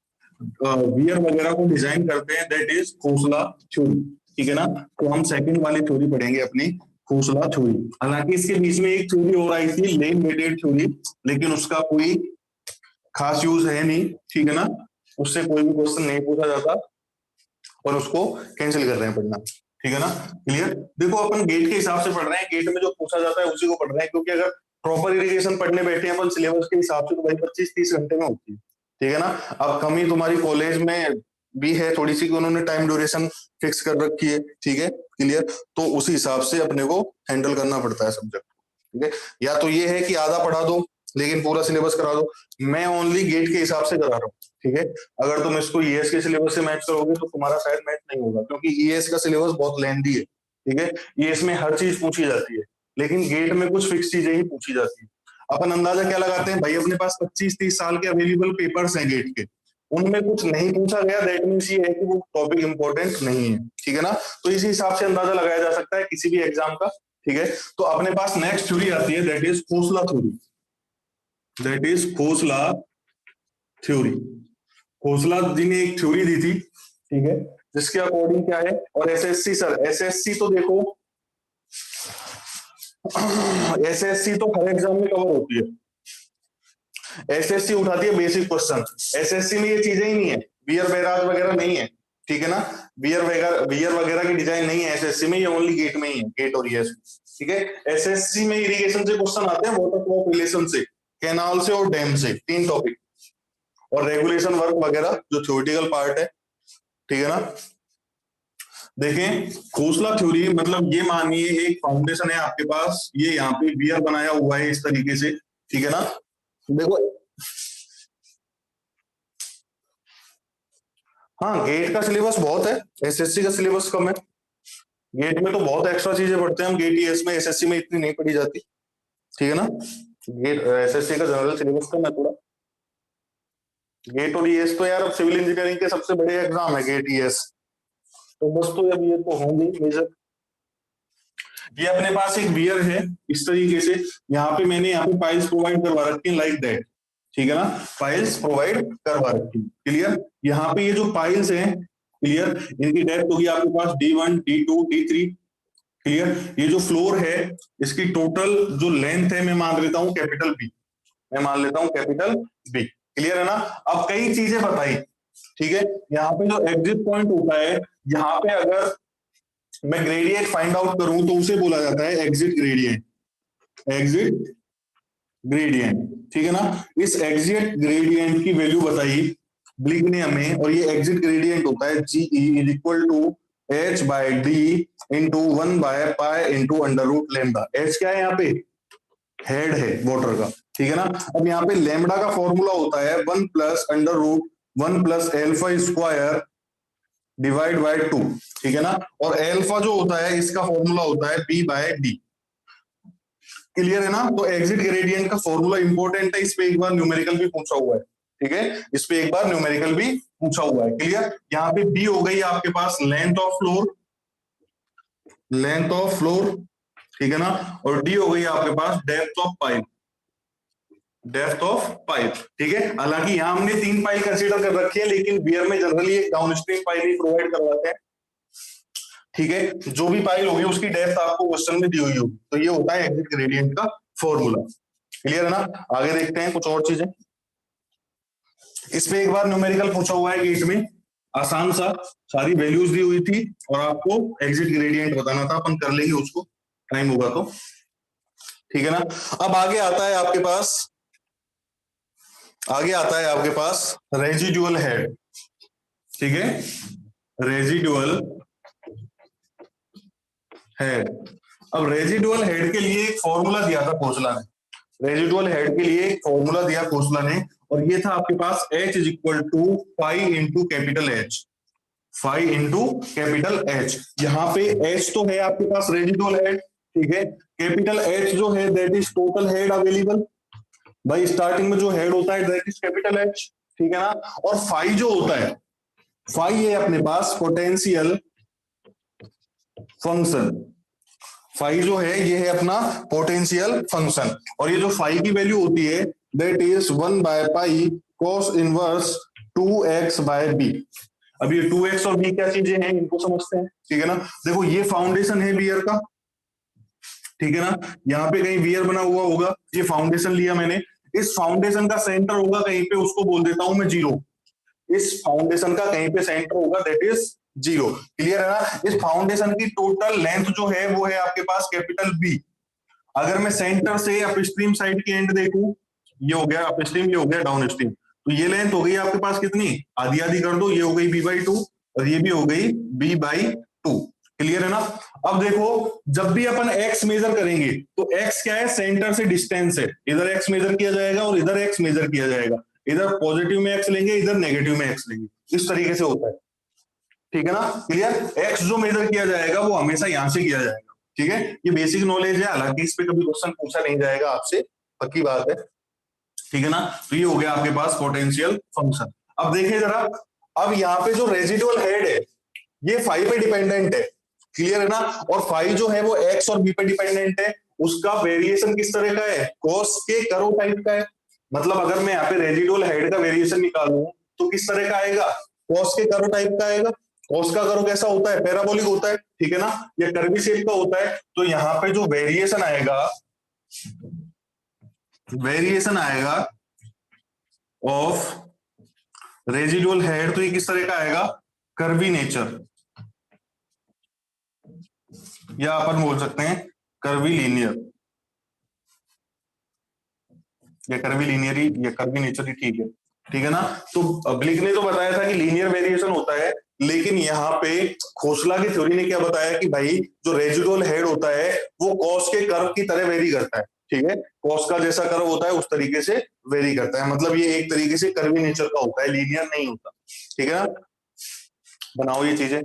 वियर वगैरह को डिजाइन करते हैं, दैट इज खोसला थ्योरी, ठीक है ना। तो हम सेकंड वाली थ्योरी पढ़ेंगे अपनी, खोसला थ्योरी। हालांकि इसके बीच में एक थ्योरी और आई थी, लेन वेटेड थ्योरी, लेकिन उसका कोई खास यूज है नहीं, ठीक है ना, उससे कोई भी क्वेश्चन नहीं पूछा जाता और उसको कैंसिल कर रहे हैं पढ़ना, ठीक है ना। क्लियर। देखो अपन गेट के हिसाब से पढ़ रहे हैं, गेट में जो पूछा जाता है उसी को पढ़ रहे हैं, क्योंकि अगर प्रॉपर इरिगेशन पढ़ने बैठे हैं अपन सिलेबस के हिसाब से तो भाई 25-30 घंटे में होती है, ठीक है ना। अब कमी तुम्हारी कॉलेज में भी है थोड़ी सी कि उन्होंने टाइम ड्यूरेशन फिक्स कर रखी है, ठीक है। क्लियर। तो उसी हिसाब से अपने को हैंडल करना पड़ता है सब्जेक्ट, ठीक है। या तो ये है कि आधा पढ़ा दो लेकिन पूरा सिलेबस करा दो, मैं ओनली गेट के हिसाब से करा रहा हूँ, ठीक है। अगर तुम इसको ईएस के सिलेबस से मैच करोगे तो तुम्हारा शायद मैच नहीं होगा, क्योंकि ईएस का सिलेबस बहुत लेंथी है, ठीक है। ईएस में हर चीज पूछी जाती है, लेकिन गेट में कुछ फिक्स चीजें ही पूछी जाती है। अपन अंदाजा क्या लगाते हैं भाई, अपने पास 25-30 साल के अवेलेबल पेपर्स हैं गेट के, उनमें कुछ नहीं पूछा गया, दैट मींस ये है कि वो टॉपिक इंपॉर्टेंट नहीं है, ठीक है ना। तो इसी हिसाब से अंदाजा लगाया जा सकता है किसी भी एग्जाम का, ठीक है। तो अपने पास नेक्स्ट थ्योरी आती है, that is Khosla theory, that is Khosla theory. Khosla ji ने एक थ्योरी दी थी, ठीक है, जिसके अकॉर्डिंग क्या है, और एसएससी सर, एसएससी तो देखो एसएससी तो हर एग्जाम में कवर होती है, एसएससी उठाती है बेसिक क्वेश्चन, एसएससी में ये चीजें ही नहीं है, बियर बैराज वगैरह नहीं है, ठीक है ना। बियर वगैरह की डिजाइन नहीं है एसएससी में, ये ओनली गेट में ही है, गेट और ईएस, ठीक है। एसएससी में इरिगेशन से क्वेश्चन आते हैं, वाटर फ्लो रिलेशन से, कैनाल से और डैम से, 3 टॉपिक, और रेगुलेशन वर्क वगैरह जो थ्योरेटिकल पार्ट है, ठीक है ना। देखें खोसला थ्योरी मतलब ये मानिए एक फाउंडेशन है आपके पास, ये यहाँ पे बियर बनाया हुआ है इस तरीके से, ठीक है ना। देखो हाँ, गेट का सिलेबस बहुत है, एसएससी का सिलेबस कम है। गेट में तो बहुत एक्स्ट्रा चीजें पढ़ते हैं हम, गेट ईएस में, एसएससी में इतनी नहीं पढ़ी जाती, ठीक है ना। गेट एसएससी का जनरल सिलेबस कम है थोड़ा। गेट और ईएस तो यार अब सिविल इंजीनियरिंग के सबसे बड़े एग्जाम है गेट ईएस, तो बस तो अब ये तो होंगे मेजर। ये अपने पास एक बियर है इस तरीके से, यहाँ पे मैंने यहाँ पे पाइल्स प्रोवाइड करवा रखी है लाइक दैट, ठीक है ना, पाइल्स प्रोवाइड करवा रखी है, क्लियर। यहाँ पे ये जो पाइल्स हैं, क्लियर, इनकी डेप्थ होगी आपके पास D1 D2 D3, क्लियर। ये जो फ्लोर है इसकी टोटल जो लेंथ है मैं मान लेता हूँ कैपिटल बी, मैं मान लेता हूँ कैपिटल बी, क्लियर है ना। अब कई चीजें बताई, ठीक है। यहाँ पे जो एग्जिट पॉइंट होता है, यहाँ पे अगर मैं ग्रेडियंट फाइंड आउट करूं तो उसे बोला जाता है एग्जिट ग्रेडियंट, एग्जिट ग्रेडियंट, ठीक है ना। इस एग्जिट ग्रेडियंट की वैल्यू बताई ब्लिक ने हमें, और ये एग्जिट ग्रेडियंट होता है GE is equal to H/D into 1/π into under root lambda. H क्या है यहाँ पे, हेड है वाटर का, ठीक है ना। अब यहाँ पे लैम्डा का फॉर्मूला होता है 1 plus under root 1 plus alpha square divide by 2, ठीक है ना। और एल्फा जो होता है इसका फॉर्मूला होता है B/D, क्लियर है ना। तो एग्जिट ग्रेडियंट का फॉर्मूला इंपॉर्टेंट है, इस पे एक बार न्यूमेरिकल भी पूछा हुआ है, ठीक है, इस पे एक बार न्यूमेरिकल भी पूछा हुआ है, क्लियर। यहाँ पे B हो गई आपके पास length of floor, length of floor, ठीक है ना, और D हो गई आपके पास depth of pipe, depth of pipe, ठीक है। हालांकि यहाँ हमने 3 पाइल कंसीडर कर रखी है, लेकिन बियर में जनरली एक डाउनस्ट्रीम पाइल ही प्रोवाइड करवाते हैं, ठीक है। जो भी पाइल होगी उसकी डेप्थ आपको क्वेश्चन में दी हुई होगी, तो ये होता है एग्जिट ग्रेडियंट का फॉर्मूला, क्लियर है ना। आगे देखते हैं कुछ और चीजें, इस पे एक बार न्यूमेरिकल पूछा हुआ है गेट में, आसान सा, सारी वैल्यूज दी हुई थी और आपको एग्जिट ग्रेडियंट बताना था, अपन कर लेंगे उसको टाइम होगा तो, ठीक है ना। अब आगे आता है आपके पास, आगे आता है आपके पास रेजिडुअल हेड, ठीक है, रेजिडुअल हेड। अब रेजिडुअल हेड के लिए एक फॉर्मूला दिया था खोसला ने, रेजिडुअल हेड के लिए एक फॉर्मूला दिया खोसला ने, और ये था आपके पास H is equal to phi into capital H, phi into capital H। यहाँ पे H तो है आपके पास रेजिडुअल हेड, ठीक है, कैपिटल H जो है that is total head available, भाई स्टार्टिंग में जो हेड होता है दैट इज कैपिटल H, ठीक है ना। और फाई जो होता है, फाई है अपने पास पोटेंशियल फंक्शन, फाई जो है ये है अपना पोटेंशियल फंक्शन, और ये जो फाई की वैल्यू होती है that is 1/π cos inverse 2x by B. अब ये 2x और b क्या चीजें हैं इनको समझते हैं, ठीक है ना। देखो ये फाउंडेशन है वियर का, ठीक है ना, यहाँ पे कहीं वियर बना हुआ होगा, ये फाउंडेशन लिया मैंने, इस फाउंडेशन का सेंटर होगा कहीं पे, उसको बोल देता हूं मैं 0। इस फाउंडेशन का कहीं पे सेंटर होगा, दैट इज 0। क्लियर है ना। इस फाउंडेशन की टोटल लेंथ जो है वो है आपके पास कैपिटल बी। अगर मैं सेंटर से अपस्ट्रीम साइड की एंड देखूं, ये हो गया अपस्ट्रीम, ये हो गया डाउन स्ट्रीम, तो ये लेंथ हो गई आपके पास कितनी, आधी आधी कर दो, ये हो गई b/2 और ये भी हो गई b/2। क्लियर है ना। अब देखो जब भी अपन x मेजर करेंगे तो x क्या है, सेंटर से डिस्टेंस है, इधर x मेजर किया जाएगा और इधर x मेजर किया जाएगा, इधर पॉजिटिव में x लेंगे, इधर नेगेटिव में x लेंगे, इस तरीके से होता है, ठीक है ना। क्लियर। x जो मेजर किया जाएगा वो हमेशा यहां से किया जाएगा, ठीक है। ये बेसिक नॉलेज है, हालांकि इस पे कभी क्वेश्चन पूछा नहीं जाएगा आपसे, पक्की बात है, ठीक है ना। तो ये हो गया आपके पास पोटेंशियल फंक्शन। अब देखिए जरा, अब यहाँ पे जो रेजिडुअल हेड है ये फाई पे डिपेंडेंट है, क्लियर है ना। और फाई जो है वो एक्स और बी पे डिपेंडेंट है, उसका वेरिएशन किस तरह का है, कॉस के कर्व टाइप का है। मतलब अगर मैं यहाँ पे रेजिडुअल हेड का वेरिएशन निकालूं तो किस तरह का आएगा, कॉस के कर्व टाइप का आएगा। कॉस का कर्व कैसा होता है, पैराबोलिक होता है, ठीक है ना, या कर्वी शेप का होता है। तो यहाँ पे जो वेरिएशन आएगा ऑफ रेजिडुअल हेड, तो ये किस तरह का आएगा, कर्वी नेचर, या अपन बोल सकते हैं कर्वी लीनियर, या कर्वी लीनियर ही या कर्वी नेचर ही ठीक है ना। तो ब्लिक ने तो बताया था कि लीनियर वेरिएशन होता है, लेकिन यहाँ पे खोसला की थ्योरी ने क्या बताया कि भाई जो रेजिडुअल हेड होता है वो कॉस के कर्व की तरह वेरी करता है, ठीक है, कॉस का जैसा कर्व होता है उस तरीके से वेरी करता है। मतलब ये एक तरीके से कर्वी नेचर का होता है, लीनियर नहीं होता, ठीक है ना। बनाओ ये चीजें।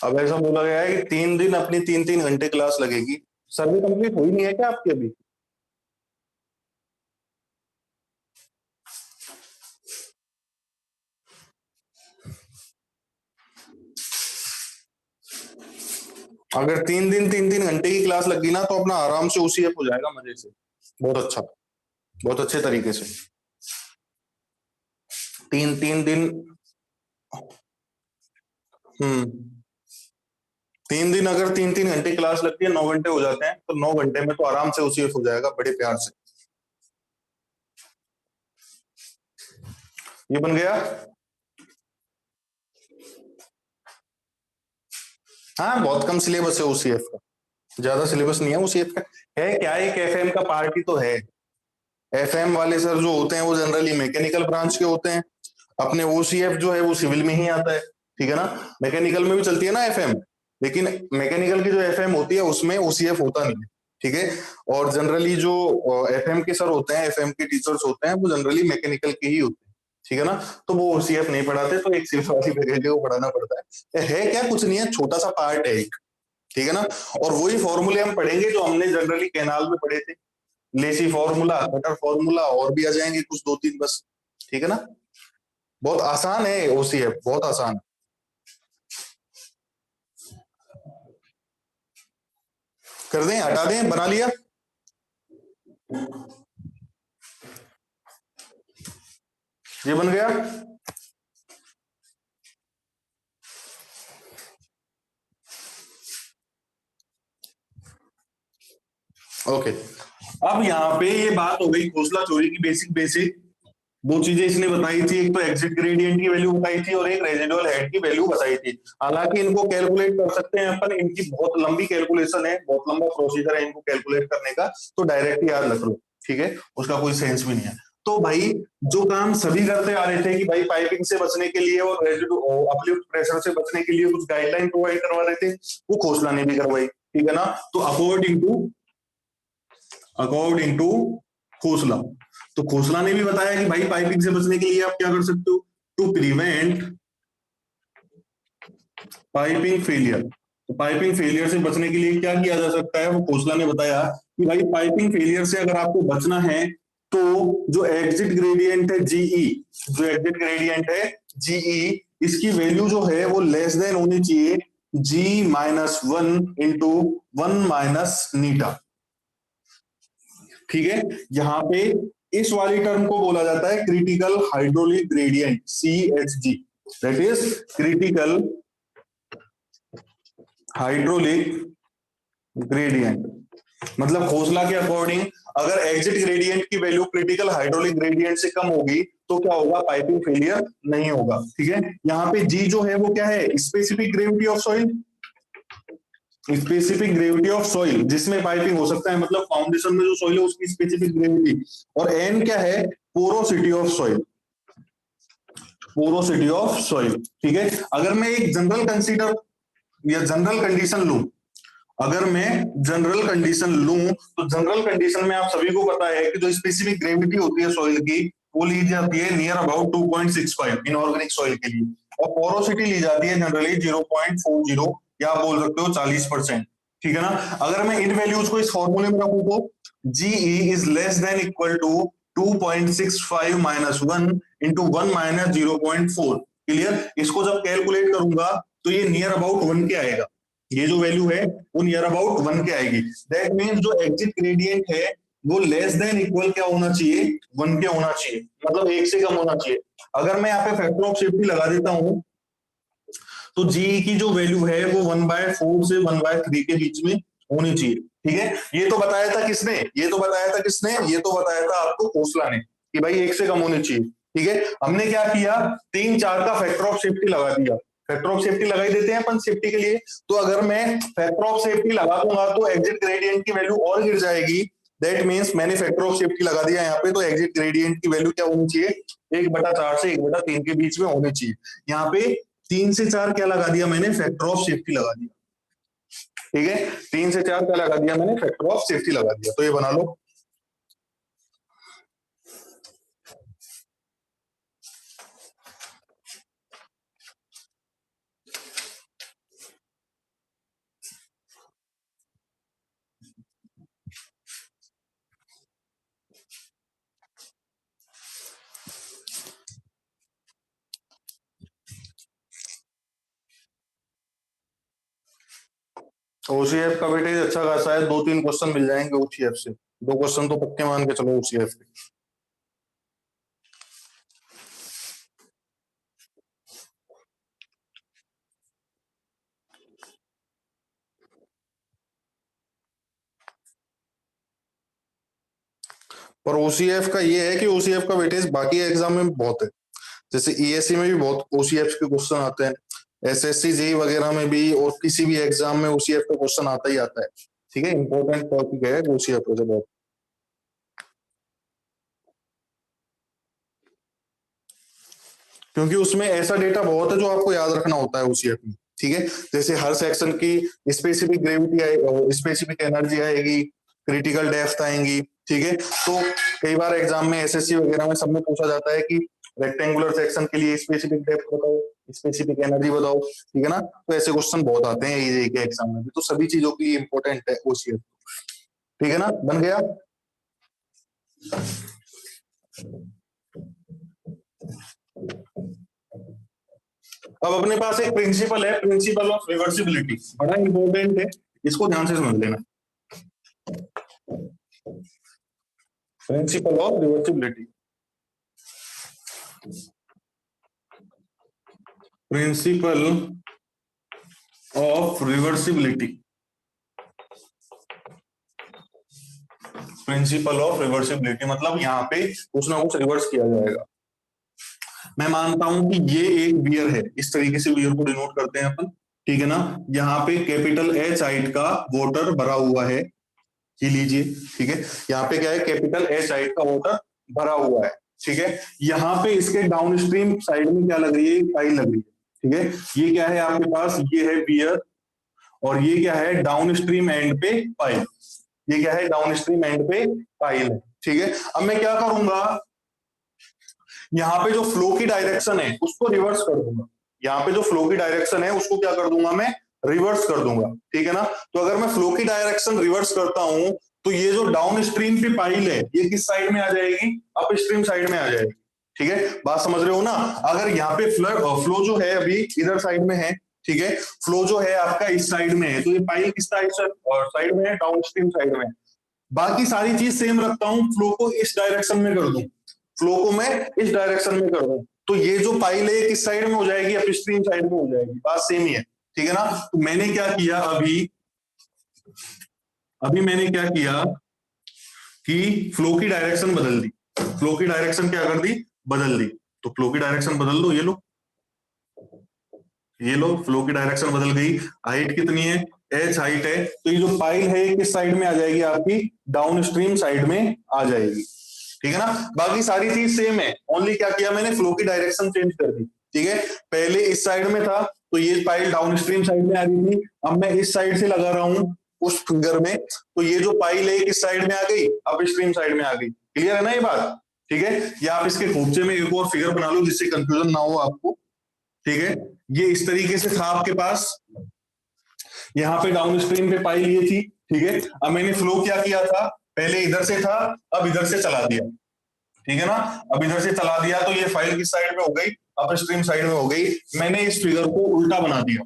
अब ऐसा बोला गया है कि 3 दिन अपनी 3-3 घंटे क्लास लगेगी। सर्वे कंप्लीट हुई नहीं है क्या आपकी अभी? अगर 3 दिन 3-3 घंटे की क्लास लगी ना तो अपना आराम से OCF हो जाएगा मजे से, बहुत अच्छा, बहुत अच्छे तरीके से। 3 दिन 3 दिन अगर 3-3 घंटे क्लास लगती है, 9 घंटे हो जाते हैं, तो 9 घंटे में तो आराम से OCF हो जाएगा बड़े प्यार से। ये बन गया। हाँ बहुत कम सिलेबस है OCF का, ज्यादा सिलेबस नहीं है OCF का। है क्या, एक FM का पार्ट ही तो है। FM वाले सर जो होते हैं वो जनरली मैकेनिकल ब्रांच के होते हैं, अपने OCF जो है वो सिविल में ही आता है, ठीक है ना। मैकेनिकल में भी चलती है ना FM, लेकिन मैकेनिकल की जो FM होती है उसमें OCF होता नहीं है, ठीक है। और जनरली जो FM के सर होते हैं, FM के टीचर्स होते हैं, वो जनरली मैकेनिकल के ही होते हैं, ठीक है ना। तो वो OCF नहीं पढ़ाते, तो एक सिविल वाली फैकल्टी को पढ़ाना पड़ता है क्या, कुछ नहीं है, छोटा सा पार्ट है एक, ठीक है ना। और वही फॉर्मूले हम पढ़ेंगे जो हमने जनरली कैनाल में पढ़े थे, लेसी फॉर्मूला, कटर फॉर्मूला, और भी आ जाएंगे कुछ 2-3 बस, ठीक है ना। बहुत आसान है OCF, बहुत आसान। कर दें, हटा दें, बना लिया। ये बन गया। ओके, अब यहाँ पे ये बात हो गई खोसला थ्योरी की बेसिक वो चीजें इसने बताई थी, एक तो एग्जिट ग्रेडियंट की वैल्यू बताई थी और एक रेजिडुअल हेड की वैल्यू बताई थी। हालांकि इनको कैलकुलेट कर सकते हैं अपन, इनकी बहुत लंबी कैलकुलेशन है, बहुत लंबा प्रोसीजर है इनको कैलकुलेट करने का, तो डायरेक्ट याद रख लो, ठीक है, उसका कोई सेंस भी नहीं है। तो भाई जो काम सभी करते आ रहे थे कि भाई पाइपिंग से बचने के लिए और अपलिफ्ट प्रेशर से बचने के लिए कुछ गाइडलाइन प्रोवाइड करवा रहे थे, वो खोसला ने भी करवाई, ठीक है ना। तो अकॉर्डिंग टू खोसला, तो खोसला ने भी बताया कि भाई पाइपिंग से बचने के लिए आप क्या कर सकते हो, टू प्रिवेंट पाइपिंग फेलियर, तो पाइपिंग फेलियर से बचने के लिए क्या किया जा सकता है, वो खोसला ने बताया कि भाई पाइपिंग फेलियर से अगर आपको बचना है तो जो एग्जिट ग्रेडियंट है जीई, जो एग्जिट ग्रेडियंट है जीई, इसकी वैल्यू जो है वो लेस देन होनी चाहिए G-1 इंटू 1 माइनस नीटा। ठीक है, यहां पे इस वाली टर्म को बोला जाता है critical hydraulic gradient, CHG, that is critical hydraulic gradient. मतलब खोसला के अकॉर्डिंग अगर एग्जिट ग्रेडियंट की वैल्यू क्रिटिकल हाइड्रोलिक ग्रेडियंट से कम होगी तो क्या होगा, पाइपिंग फेलियर नहीं होगा। ठीक है, यहाँ पे जी जो है वो क्या है, specific gravity of soil, specific gravity of soil जिसमें पाइपिंग हो सकता है, मतलब फाउंडेशन में जो सॉइल है उसकी स्पेसिफिक ग्रेविटी। और एन क्या है, porosity of soil, porosity of soil. ठीक है, अगर मैं एक जनरल कंसीडर या जनरल कंडीशन लूं, अगर मैं जनरल कंडीशन लूं तो जनरल कंडीशन में आप सभी को पता है कि जो स्पेसिफिक ग्रेविटी होती है सॉइल की वो ली जाती है नियर अबाउट 2.65 इनऑर्गेनिक सॉइल के लिए, और पोरोसिटी ली जाती है जनरली 0.40 या आप बोल सकते हो 40%। ठीक है ना, अगर मैं इन वैल्यूज को इस फॉर्मूले में रखूं तो G E is less than equal to 2.65 minus 1 into 1 minus 0.4। Clear, इसको जब कैलकुलेट करूंगा तो ये नियर अबाउट 1 के आएगा, ये जो वैल्यू है वो नियर अबाउट 1 के आएगी। दैट मींस जो एग्जिट ग्रेडियंट है वो लेस देन इक्वल क्या होना चाहिए, 1 के होना चाहिए, मतलब 1 से कम होना चाहिए। अगर मैं यहाँ पे फैक्टर ऑफ सेफ्टी लगा देता हूं तो जी की जो वैल्यू है वो 1/4 से 1/3 के बीच में होनी चाहिए। ठीक है, ये तो बताया था किसने, ये तो बताया था किसने, ये तो बताया था आपको खोसला ने कि भाई 1 से कम होनी चाहिए। ठीक है, हमने क्या किया, 3-4 का फैक्टर ऑफ सेफ्टी लगा दिया, फैक्टर ऑफ सेफ्टी लगा ही देते हैं अपन सेफ्टी के लिए। तो अगर मैं फैक्टर ऑफ सेफ्टी लगा दूंगा तो एग्जिट ग्रेडियंट की वैल्यू और गिर जाएगी। दैट मींस मैंने फैक्टर ऑफ सेफ्टी लगा दिया यहाँ पे, तो एग्जिट ग्रेडियंट की वैल्यू क्या होनी चाहिए, 1/4 से 1/3 के बीच में होनी चाहिए। यहाँ पे 3 से 4 क्या लगा दिया मैंने, फैक्टर ऑफ सेफ्टी लगा दिया। ठीक है, 3 से 4 क्या लगा दिया मैंने, फैक्टर ऑफ सेफ्टी लगा दिया। तो ये बना लो। ओसीएफ का वेटेज अच्छा खासा है, 2-3 क्वेश्चन मिल जाएंगे ओसीएफ से, 2 क्वेश्चन तो पक्के मान के चलो ओसीएफ के। पर ओसीएफ का ये है कि ओसीएफ का वेटेज बाकी एग्जाम में बहुत है, जैसे ईएससी में भी बहुत ओसीएफ के क्वेश्चन आते हैं, एसएससी जेई वगैरह में भी, और किसी भी एग्जाम में ओसीएफ का क्वेश्चन आता ही आता है। ठीक है, इंपॉर्टेंट टॉपिक है ओसीएफ का बहुत। क्योंकि उसमें ऐसा डेटा बहुत है जो आपको याद रखना होता है ओसीएफ में। ठीक है, जैसे हर सेक्शन की स्पेसिफिक ग्रेविटी आएगी, स्पेसिफिक एनर्जी आएगी, क्रिटिकल डेप्थ आएंगी। ठीक है, तो कई बार एग्जाम में एसएससी वगैरह में सब में पूछा जाता है कि रेक्टेंगुलर सेक्शन के लिए स्पेसिफिक डेप्थ बताओ, स्पेसिफिक एनर्जी बताओ। ठीक है ना, तो ऐसे क्वेश्चन बहुत आते हैं ये के एग्जाम में भी, तो सभी चीजों के लिए इंपॉर्टेंट है ओसीएफ। ठीक है ना, बन गया। अब अपने पास एक प्रिंसिपल है, प्रिंसिपल ऑफ रिवर्सिबिलिटी, बड़ा इंपॉर्टेंट है, इसको ध्यान से समझ लेना। Principle of reversibility, principle of reversibility, principle of reversibility मतलब यहाँ पे कुछ ना कुछ रिवर्स किया जाएगा। मैं मानता हूं कि ये एक बियर है, इस तरीके से बियर को डिनोट करते हैं अपन। ठीक है ना, यहाँ पे कैपिटल एच हाइट का वाटर भरा हुआ है, ये लीजिए। ठीक है, यहाँ पे क्या है, कैपिटल एच हाइट का वाटर भरा हुआ है। ठीक है, यहाँ पे इसके डाउन स्ट्रीम साइड में क्या लग रही है, पाइल लग रही है। ठीक है, ये क्या है आपके पास, ये है बियर, और ये क्या है डाउन स्ट्रीम एंड पे पाइल, ये क्या है डाउन स्ट्रीम एंड पे पाइल है। ठीक है, अब मैं क्या करूंगा, यहाँ पे जो फ्लो की डायरेक्शन है उसको रिवर्स कर दूंगा, यहाँ पे जो फ्लो की डायरेक्शन है उसको क्या कर दूंगा मैं, रिवर्स कर दूंगा, ठीक है ना। तो अगर मैं फ्लो की डायरेक्शन रिवर्स करता हूं तो ये जो डाउन स्ट्रीम की पाइल है ये किस साइड में आ जाएगी, अप स्ट्रीम साइड में आ जाएगी, ठीक है। बात समझ रहे हो ना। अगर यहाँ पे फ्लो जो है अभी इधर साइड में है, ठीक है, फ्लो जो है आपका इस साइड में है, तो ये पाइल किस साइड में है, डाउन स्ट्रीम साइड में। बाकी सारी चीज सेम रखता हूं, फ्लो को इस डायरेक्शन में कर दूं, फ्लो को मैं इस डायरेक्शन में कर दूं, तो ये जो पाइल है किस साइड में हो जाएगी, अप स्ट्रीम साइड में हो जाएगी। बात सेम ही है, ठीक है ना। तो मैंने क्या किया अभी मैंने क्या किया कि फ्लो की डायरेक्शन बदल दी, फ्लो की डायरेक्शन क्या कर दी, बदल दी। तो फ्लो की डायरेक्शन बदल दो, ये लो फ्लो की डायरेक्शन बदल गई। हाइट कितनी है, h हाइट है, तो ये जो पाइल है किस साइड में आ जाएगी, आपकी डाउन स्ट्रीम साइड में आ जाएगी, ठीक है ना। बाकी सारी चीज सेम है, ओनली क्या किया मैंने, फ्लो की डायरेक्शन चेंज कर दी, ठीक है। पहले इस साइड में था तो ये पाइल डाउन स्ट्रीम साइड में आ रही थी, अब मैं इस साइड से लगा रहा हूं उस फिगर में, तो ये जो पाइल है किस साइड में आ गई, अप स्ट्रीम साइड में आ गई। क्लियर है ना ये बात, ठीक है। या आप इसके खोपचे में एक और फिगर बना लो जिससे कंफ्यूजन ना हो आपको, ठीक है। ये इस तरीके से था आपके पास, यहाँ पे डाउन स्ट्रीम पे पाइल ये थी, ठीक है। अब मैंने फ्लो क्या किया था, पहले इधर से था, अब इधर से चला दिया, ठीक है ना। अब इधर से चला दिया तो ये फाइल किस साइड में हो गई, अप स्ट्रीम साइड में हो गई। मैंने इस फिगर को उल्टा बना दिया,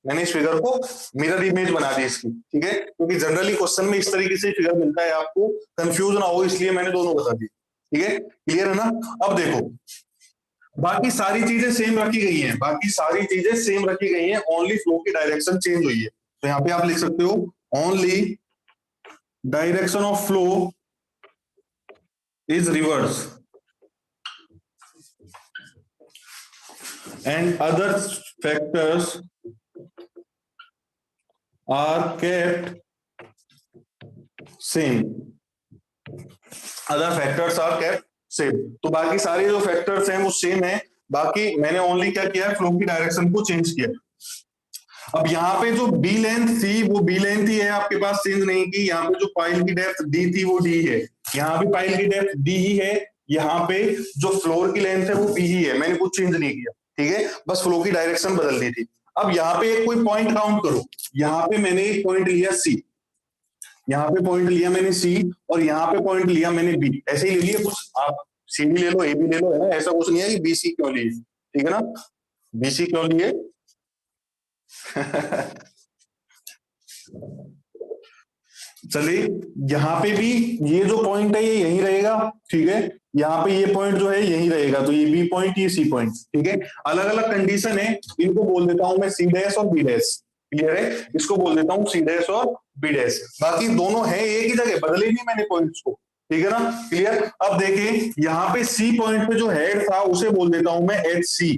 मैंने इस फिगर को मिरर इमेज बना दी इसकी, ठीक है, क्योंकि जनरली क्वेश्चन में इस तरीके से फिगर मिलता है, आपको कंफ्यूज ना हो इसलिए मैंने दोनों बता दी, ठीक है। क्लियर है ना। अब देखो बाकी सारी चीजें सेम रखी गई हैं, बाकी सारी चीजें सेम रखी गई हैं, ओनली फ्लो की डायरेक्शन चेंज हुई है। तो यहाँ पे आप लिख सकते हो only direction of flow is reverse and other factors are kept same, other factors are kept same। तो बाकी सारे जो फैक्टर्स हैं वो सेम है, बाकी मैंने ओनली क्या किया है, फ्लो की डायरेक्शन को चेंज किया। अब यहाँ पे जो बी लेंथ थी वो बी लेंथ ही है आपके पास, चेंज नहीं की। यहाँ पे जो पाइल की डेप्थ डी थी वो डी है, यहाँ पे पाइल की डेप्थ डी ही है, यहाँ पे जो फ्लोर की लेंथ है वो बी ही है, मैंने कुछ चेंज नहीं किया, ठीक है, बस फ्लो की डायरेक्शन बदल दी थी। अब यहाँ पे एक कोई पॉइंट काउंट करो, यहाँ पे मैंने एक पॉइंट लिया सी, यहाँ पे पॉइंट लिया मैंने सी, और यहाँ पे पॉइंट लिया मैंने बी, ऐसे ही ले लिया कुछ, आप सी भी ले लो ए भी ले लो, है ना, ऐसा कुछ नहीं है कि बी सी क्यों लिए, ठीक है ना, बी सी क्यों लिए चलिए यहाँ पे भी ये जो पॉइंट है ये यही रहेगा, ठीक है, यहाँ पे ये पॉइंट जो है यही रहेगा, तो ये बी पॉइंट ये सी पॉइंट, ठीक है। अलग अलग कंडीशन है, इनको बोल देता हूं मैं सी डैश और बी डैश, क्लियर है, इसको बोल देता हूं सी डैश और बी डैश, बाकी दोनों है एक ही जगह, बदले नहीं मैंने पॉइंट्स को, ठीक है ना, क्लियर। अब देखिए यहाँ पे सी पॉइंट पे जो हेड था उसे बोल देता हूं मैं एच सी,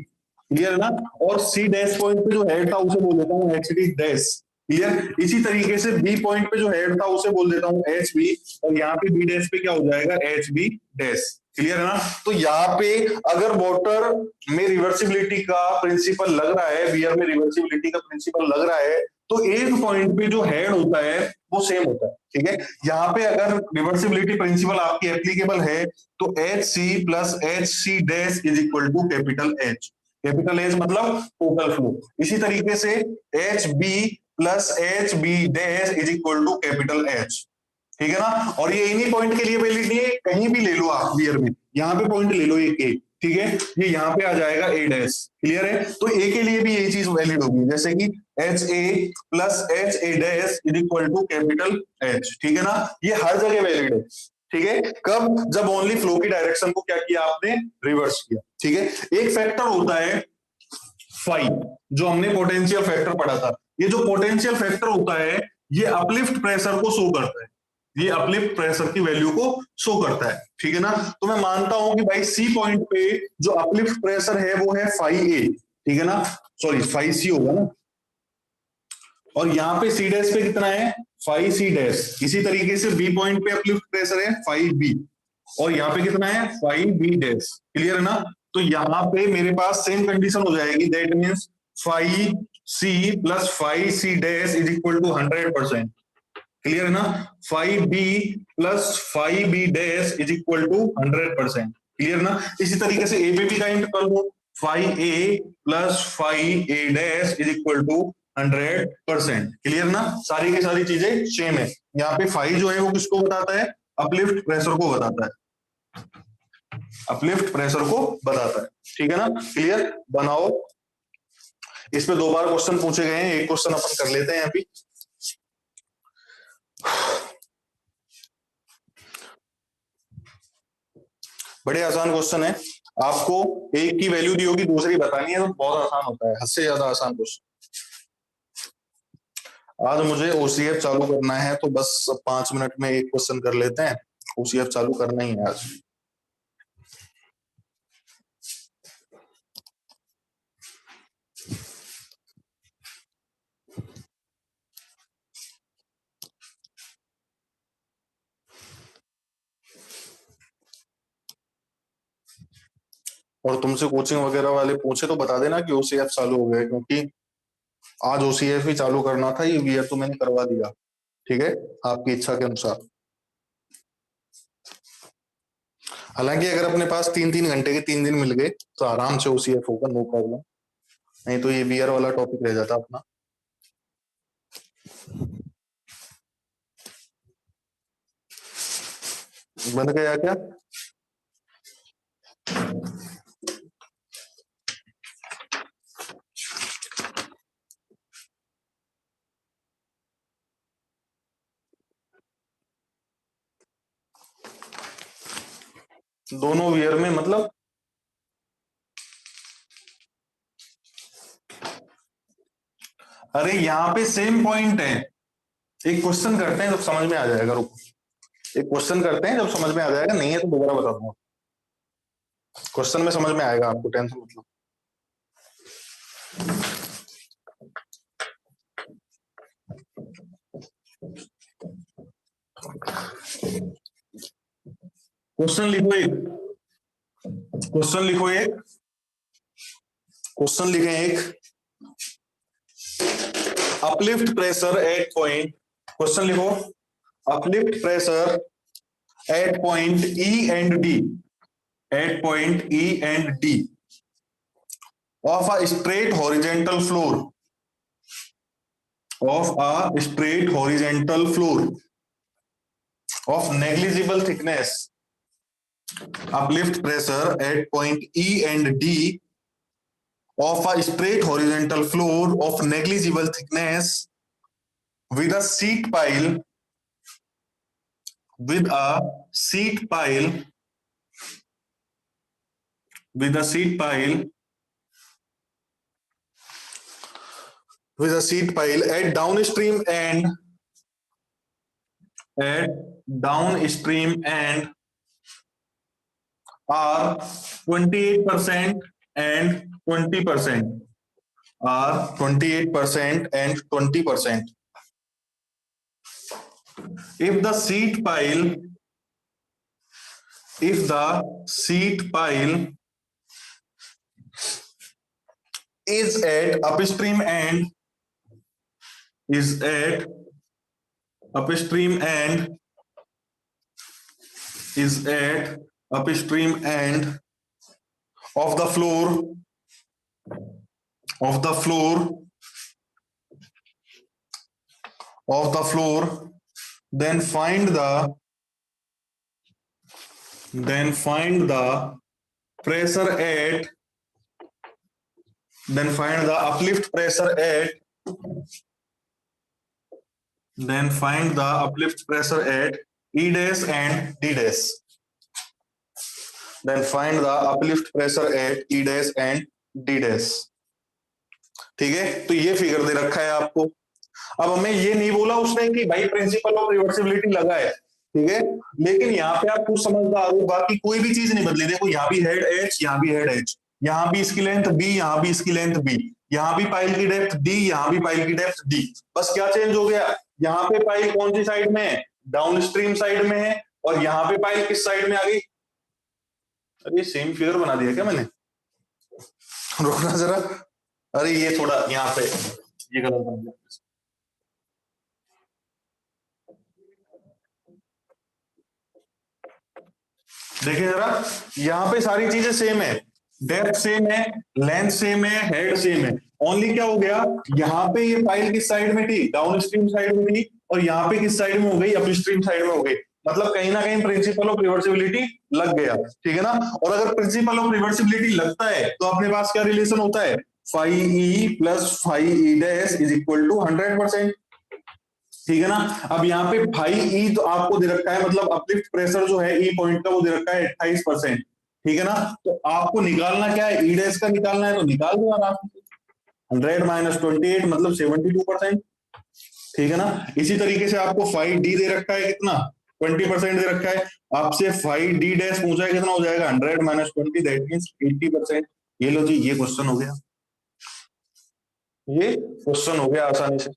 क्लियर है ना, और सी डैश पॉइंट पे जो हेड था उसे बोल देता हूं एच डी डैश, क्लियर। इसी तरीके से बी पॉइंट पे जो हेड था उसे बोल देता हूं एच बी, और यहाँ पे बी डैश पे क्या हो जाएगा, एच बी डैश, क्लियर है ना। तो यहाँ पे अगर वाटर में रिवर्सिबिलिटी का प्रिंसिपल लग रहा है, बियर में रिवर्सिबिलिटी का प्रिंसिपल लग रहा है, तो एक पॉइंट पे जो हेड होता है वो सेम होता है, ठीक है। यहाँ पे अगर रिवर्सिबिलिटी प्रिंसिपल आपकी एप्लीकेबल है तो H C plus H C dash is equal to capital H, capital H मतलब टोटल फ्लो। इसी तरीके से H B plus H B dash is equal to capital H, ठीक है ना। और ये इन्हीं पॉइंट के लिए वैलिड नहीं है, कहीं भी ले लो आप बियर में, यहाँ पे पॉइंट ले लो एक ए, ठीक है, ये यहाँ पे आ जाएगा ए डैश, क्लियर है। तो ए के लिए भी यही चीज वैलिड होगी, जैसे कि H A plus H A dash is equal to capital H, ठीक है ना, ये हर जगह वैलिड है, ठीक है। कब, जब ओनली फ्लो की डायरेक्शन को क्या किया आपने, रिवर्स किया, ठीक है। एक फैक्टर होता है फाई, जो हमने पोटेंशियल फैक्टर पढ़ा था, ये जो पोटेंशियल फैक्टर होता है ये अपलिफ्ट प्रेशर को शो करता है, ये अपलिफ्ट प्रेशर की वैल्यू को शो करता है, ठीक है ना। तो मैं मानता हूं कि भाई सी पॉइंट पे जो अपलिफ्ट प्रेशर है वो है फाई ए, ठीक है ना, सॉरी फाई सी होगा ना, और यहाँ पे सी डैश पे कितना है, फाई सी डैश। इसी तरीके से बी पॉइंट पे अपलिफ्ट प्रेशर है फाई बी, और यहाँ पे कितना है, फाई बी डैश, क्लियर है ना। तो यहाँ पे मेरे पास सेम कंडीशन हो जाएगी, that means phi C plus phi C dash is equal to 100%, clear है ना। Phi B plus phi B dash is equal to 100%, clear ना। इसी तरीके से ए पे भी काइंड कर दो, phi A plus phi A dash is equal to 100%। Clear ना, सारी की सारी चीजें सेम है। यहाँ पे फाई जो है वो किसको बताता है, अपलिफ्ट प्रेशर को बताता है, अपलिफ्ट प्रेशर को बताता है। ठीक है ना, क्लियर। बनाओ, इस पे 2 बार क्वेश्चन पूछे गए हैं, एक क्वेश्चन अपन कर लेते हैं अभी। बड़े आसान क्वेश्चन है, आपको एक की वैल्यू दी होगी, दूसरी बतानी है, तो बहुत आसान होता है, हद से ज्यादा आसान क्वेश्चन। आज मुझे ओसीएफ चालू करना है, तो बस 5 मिनट में एक क्वेश्चन कर लेते हैं, ओसीएफ चालू करना ही है आज। और तुमसे कोचिंग वगैरह वाले पूछे तो बता देना कि ओसीएफ चालू हो गया, क्योंकि आज ओसीएफ ही चालू करना था, ये वीआर तो मैंने करवा दिया। ठीक है, आपकी इच्छा के अनुसार। हालांकि अगर अपने पास 3-3 घंटे के 3 दिन मिल गए तो आराम से ओसीएफ होगा, नो प्रॉब्लम। नहीं तो ये वीआर वाला टॉपिक रह जाता अपना। बन गया क्या? दोनों वीयर में मतलब अरे यहाँ पे सेम पॉइंट है। एक क्वेश्चन करते हैं जब समझ में आ जाएगा, रुको, एक क्वेश्चन करते हैं जब समझ में आ जाएगा, नहीं है तो दोबारा बता दूंगा। क्वेश्चन में समझ में आएगा आपको, टेंशन मतलब। क्वेश्चन लिखो एक, क्वेश्चन लिखो एक, क्वेश्चन लिखे एक, uplift pressure at point, question लिखो, uplift pressure at point E and D, at point E and D of a straight horizontal floor, of a straight horizontal floor of negligible thickness, uplift pressure at point E and D of a straight horizontal floor of negligible thickness with a sheet pile, with a sheet pile, with a sheet pile, with a sheet pile at downstream and are 28% and 20%, are 28% and 20%. If the sheet pile, if the sheet pile is at upstream and is at upstream and is at upstream end of the floor, of the floor, of the floor, then find the pressure at, then find the uplift pressure at, then find the uplift pressure at E dash and D dash, then find the uplift pressure at E dash and D dash। ठीक है, तो ये फिगर दे रखा है आपको। अब हमें ये नहीं बोला उसने कि भाई प्रिंसिपल ऑफ रिवर्सिबिलिटी लगा है, ठीक है, लेकिन यहाँ पे आप कुछ समझदार हो, बाकी कोई भी चीज नहीं बदली। देखो यहाँ भी हेड H, यहाँ भी हेड H, यहाँ भी इसकी लेंथ B, यहाँ भी इसकी लेंथ B, यहाँ भी पाइल की डेप्थ D, यहाँ भी पाइल की डेप्थ D। बस क्या चेंज हो गया, यहाँ पे पाइल कौन सी साइड में है, डाउनस्ट्रीम साइड में है, और यहाँ पे पाइल किस साइड में आ गई। अरे सेम फिगर बना दिया क्या मैंने, रुकना जरा, अरे ये थोड़ा यहाँ पे ये गलत बन गया। देखिए जरा, यहाँ पे सारी चीजें सेम है, डेप्थ सेम है, लेंथ सेम है, हेड सेम है, ओनली क्या हो गया, यहाँ पे ये पाइल किस साइड में थी, डाउन स्ट्रीम साइड में थी, और यहाँ पे किस साइड में हो गई, अपस्ट्रीम साइड में हो गई। मतलब कहीं ना कहीं प्रिंसिपल ऑफ रिवर्सिबिलिटी लग गया, ठीक है ना। और अगर प्रिंसिपल ऑफ रिवर्सिबिलिटी लगता है तो अपने पास क्या रिलेशन होता है, phi E plus phi E dash is equal to 100%, ठीक है ना। अब यहाँ पे फाई ई तो आपको दे रखा है, मतलब अपलिफ्ट प्रेशर जो है ई पॉइंट का वो दे रखा है 28%, ठीक है ना। तो आपको निकालना क्या है, ई डैश का निकालना है, तो निकाल दो आराम से, 100 माइनस 28 मतलब 72%, ठीक है ना। इसी तरीके से आपको फाई डी दे रखा है कितना, 20% दे रखा है, आपसे फाई डी डैश पूछा है कितना हो जाएगा, 100 माइनस 20 दैट मींस 80%। ये लो जी, ये क्वेश्चन हो गया, ये क्वेश्चन हो गया आसानी से।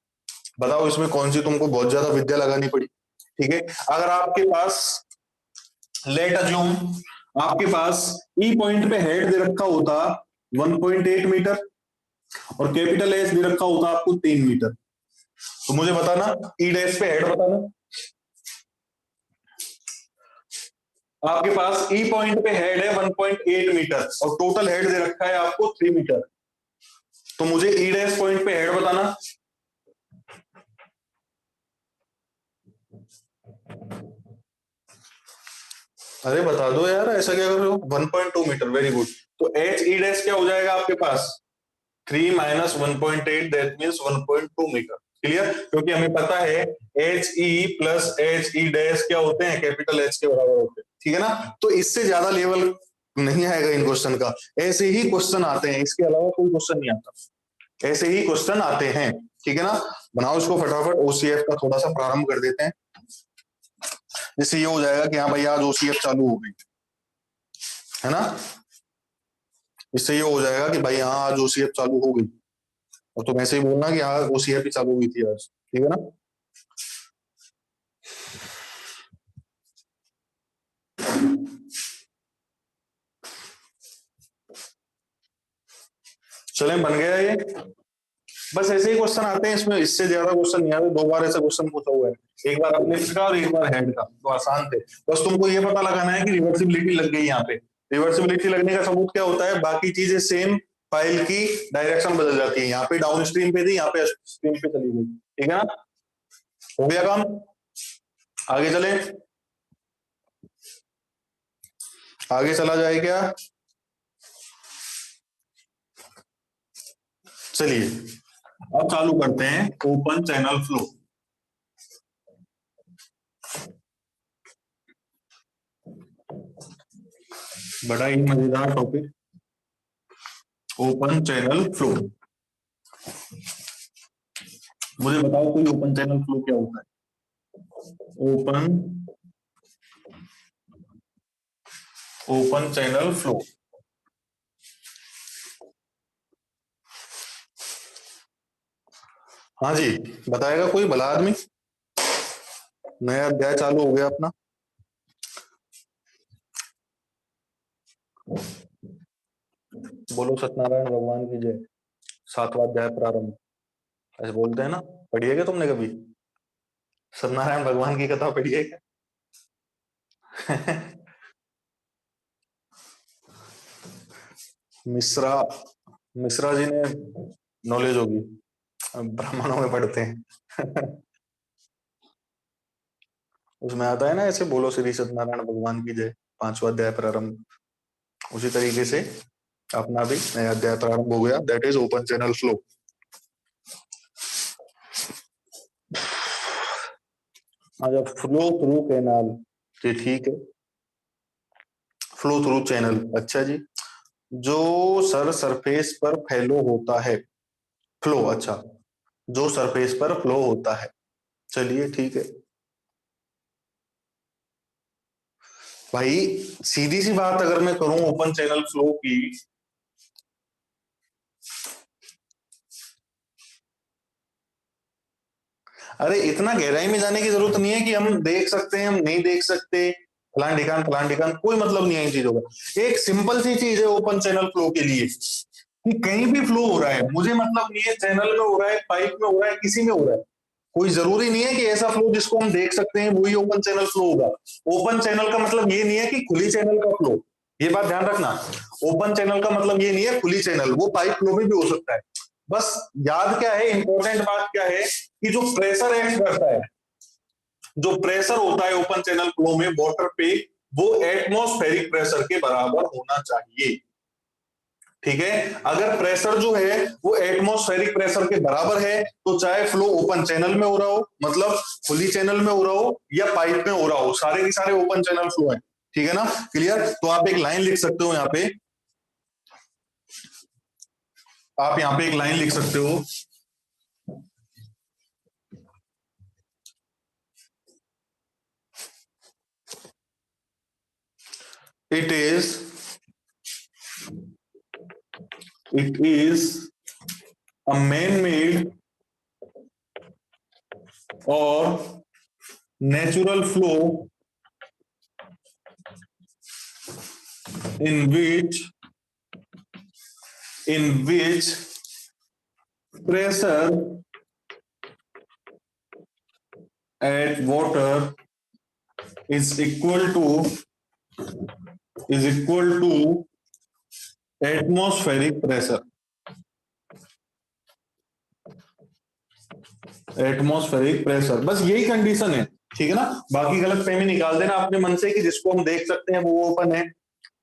बताओ इसमें कौन सी तुमको बहुत ज्यादा विद्या लगानी पड़ी, ठीक है। अगर आपके पास लेट अज्यूम आपके पास ई पॉइंट पे हेड दे रखा होता 1.8 मीटर और कैपिटल एस दे रखा होता आपको 3 मीटर, तो मुझे बताना ई डैश पे हेड बताना। आपके पास ई पॉइंट पे हेड है 1.8 मीटर और टोटल हेड दे रखा है आपको 3 मीटर, तो मुझे ई डैश पॉइंट पे हेड बताना। अरे बता दो यार, ऐसा क्या कर रहे हो, 1.2 मीटर, वेरी गुड। तो एच ई डैश क्या हो जाएगा आपके पास, 3 minus 1.8 that means 1.2 meter, clear. क्योंकि हमें पता है H E plus H E dash क्या होते हैं, कैपिटल एच के बराबर होते हैं, ठीक है ना। तो इससे ज्यादा लेवल नहीं आएगा इन क्वेश्चन का, ऐसे ही क्वेश्चन आते हैं, इसके अलावा कोई क्वेश्चन नहीं आता, ऐसे ही क्वेश्चन आते हैं, ठीक है ना। बनाओ इसको फटाफट, ओसीएफ का थोड़ा सा प्रारंभ कर देते हैं, जिससे ये हो जाएगा कि हाँ भाई आज ओसीएफ चालू हो गई, है ना। इससे ये हो जाएगा कि भाई हाँ आज ओसीएफ चालू हो गई, और तुम ऐसे ही बोलना कि हाँ ओसीएफ ही चालू हुई थी आज, ठीक है ना। चले, बन गया ये। बस ऐसे ही क्वेश्चन आते हैं इसमें, इससे ज्यादा क्वेश्चन नहीं आते। 2 बार ऐसा क्वेश्चन पूछा हुआ है, एक बार अपलिफ्ट का और एक बार हेड का, तो आसान थे। बस तुमको ये पता लगाना है कि रिवर्सिबिलिटी लग गई यहाँ पे। रिवर्सिबिलिटी लगने का सबूत क्या होता है, बाकी चीजें सेम, फाइल की डायरेक्शन बदल जाती है, यहाँ पे डाउन स्ट्रीम पे थी, यहाँ पे स्ट्रीम पे चली गई, ठीक है ना। हो गया काम, आगे चले, आगे चला जाए क्या, चलिए अब चालू करते हैं ओपन चैनल फ्लो। बड़ा ही मजेदार टॉपिक, ओपन चैनल फ्लो। मुझे बताओ कोई ओपन चैनल फ्लो क्या होता है, ओपन चैनल फ्लो। हाँ जी, बताएगा कोई भला आदमी, नया अध्याय चालू हो गया अपना। बोलो सत्यनारायण भगवान की जय, 7वां अध्याय प्रारंभ, ऐसे बोलते हैं ना। पढ़ी है क्या तुमने कभी, सत्यनारायण भगवान की कथा पढ़ी है क्या? मिश्रा जी ने नॉलेज होगी, ब्राह्मणों में पढ़ते हैं। उसमें आता है ना ऐसे, बोलो श्री सत्यनारायण भगवान की जय, 5वां अध्याय प्रारंभ। उसी तरीके से अपना भी नया अध्याय प्रारंभ हो गया, that is open channel flow. अच्छा, फ्लो थ्रू कैनाल, ये ठीक है, फ्लो थ्रू चैनल, अच्छा जी। जो सरफेस पर फैलो होता है, फ्लो, अच्छा, जो सरफेस पर फ्लो होता है, चलिए ठीक है भाई। सीधी सी बात अगर मैं करूं ओपन चैनल फ्लो की, अरे इतना गहराई में जाने की जरूरत नहीं है कि हम देख सकते हैं, हम नहीं देख सकते, फलान ढिकान, कोई मतलब नहीं है इन चीजों का। एक सिंपल सी चीज है ओपन चैनल फ्लो के लिए, कि कहीं भी फ्लो हो रहा है, मुझे मतलब नहीं है चैनल में हो रहा है, पाइप में हो रहा है, किसी में हो रहा है, कोई जरूरी नहीं है कि ऐसा फ्लो जिसको हम देख सकते हैं वही ओपन चैनल फ्लो होगा। ओपन चैनल का मतलब ये नहीं है कि खुली चैनल का फ्लो, ये बात ध्यान रखना। ओपन चैनल का मतलब ये नहीं है खुली चैनल, वो पाइप फ्लो में भी हो सकता है। बस याद क्या है, इंपॉर्टेंट बात क्या है कि जो प्रेशर एक्ट करता है, जो प्रेशर होता है ओपन चैनल फ्लो में वाटर पे, वो एटमॉस्फेरिक प्रेशर के बराबर होना चाहिए। ठीक है, अगर प्रेशर जो है वो एटमॉस्फेरिक प्रेशर के बराबर है तो चाहे फ्लो ओपन चैनल में हो रहा हो, मतलब खुली चैनल में हो रहा हो या पाइप में हो रहा हो, सारे के सारे ओपन चैनल फ्लो है। ठीक है ना, क्लियर। तो आप एक लाइन लिख सकते हो यहाँ पे, आप यहाँ पे एक लाइन लिख सकते हो, it is a man-made or natural flow in which pressure at water is equal to atmospheric pressure. Atmospheric pressure, बस यही कंडीशन है। ठीक है ना, बाकी गलत फहमी निकाल देना अपने मन से कि जिसको हम देख सकते हैं वो ओपन है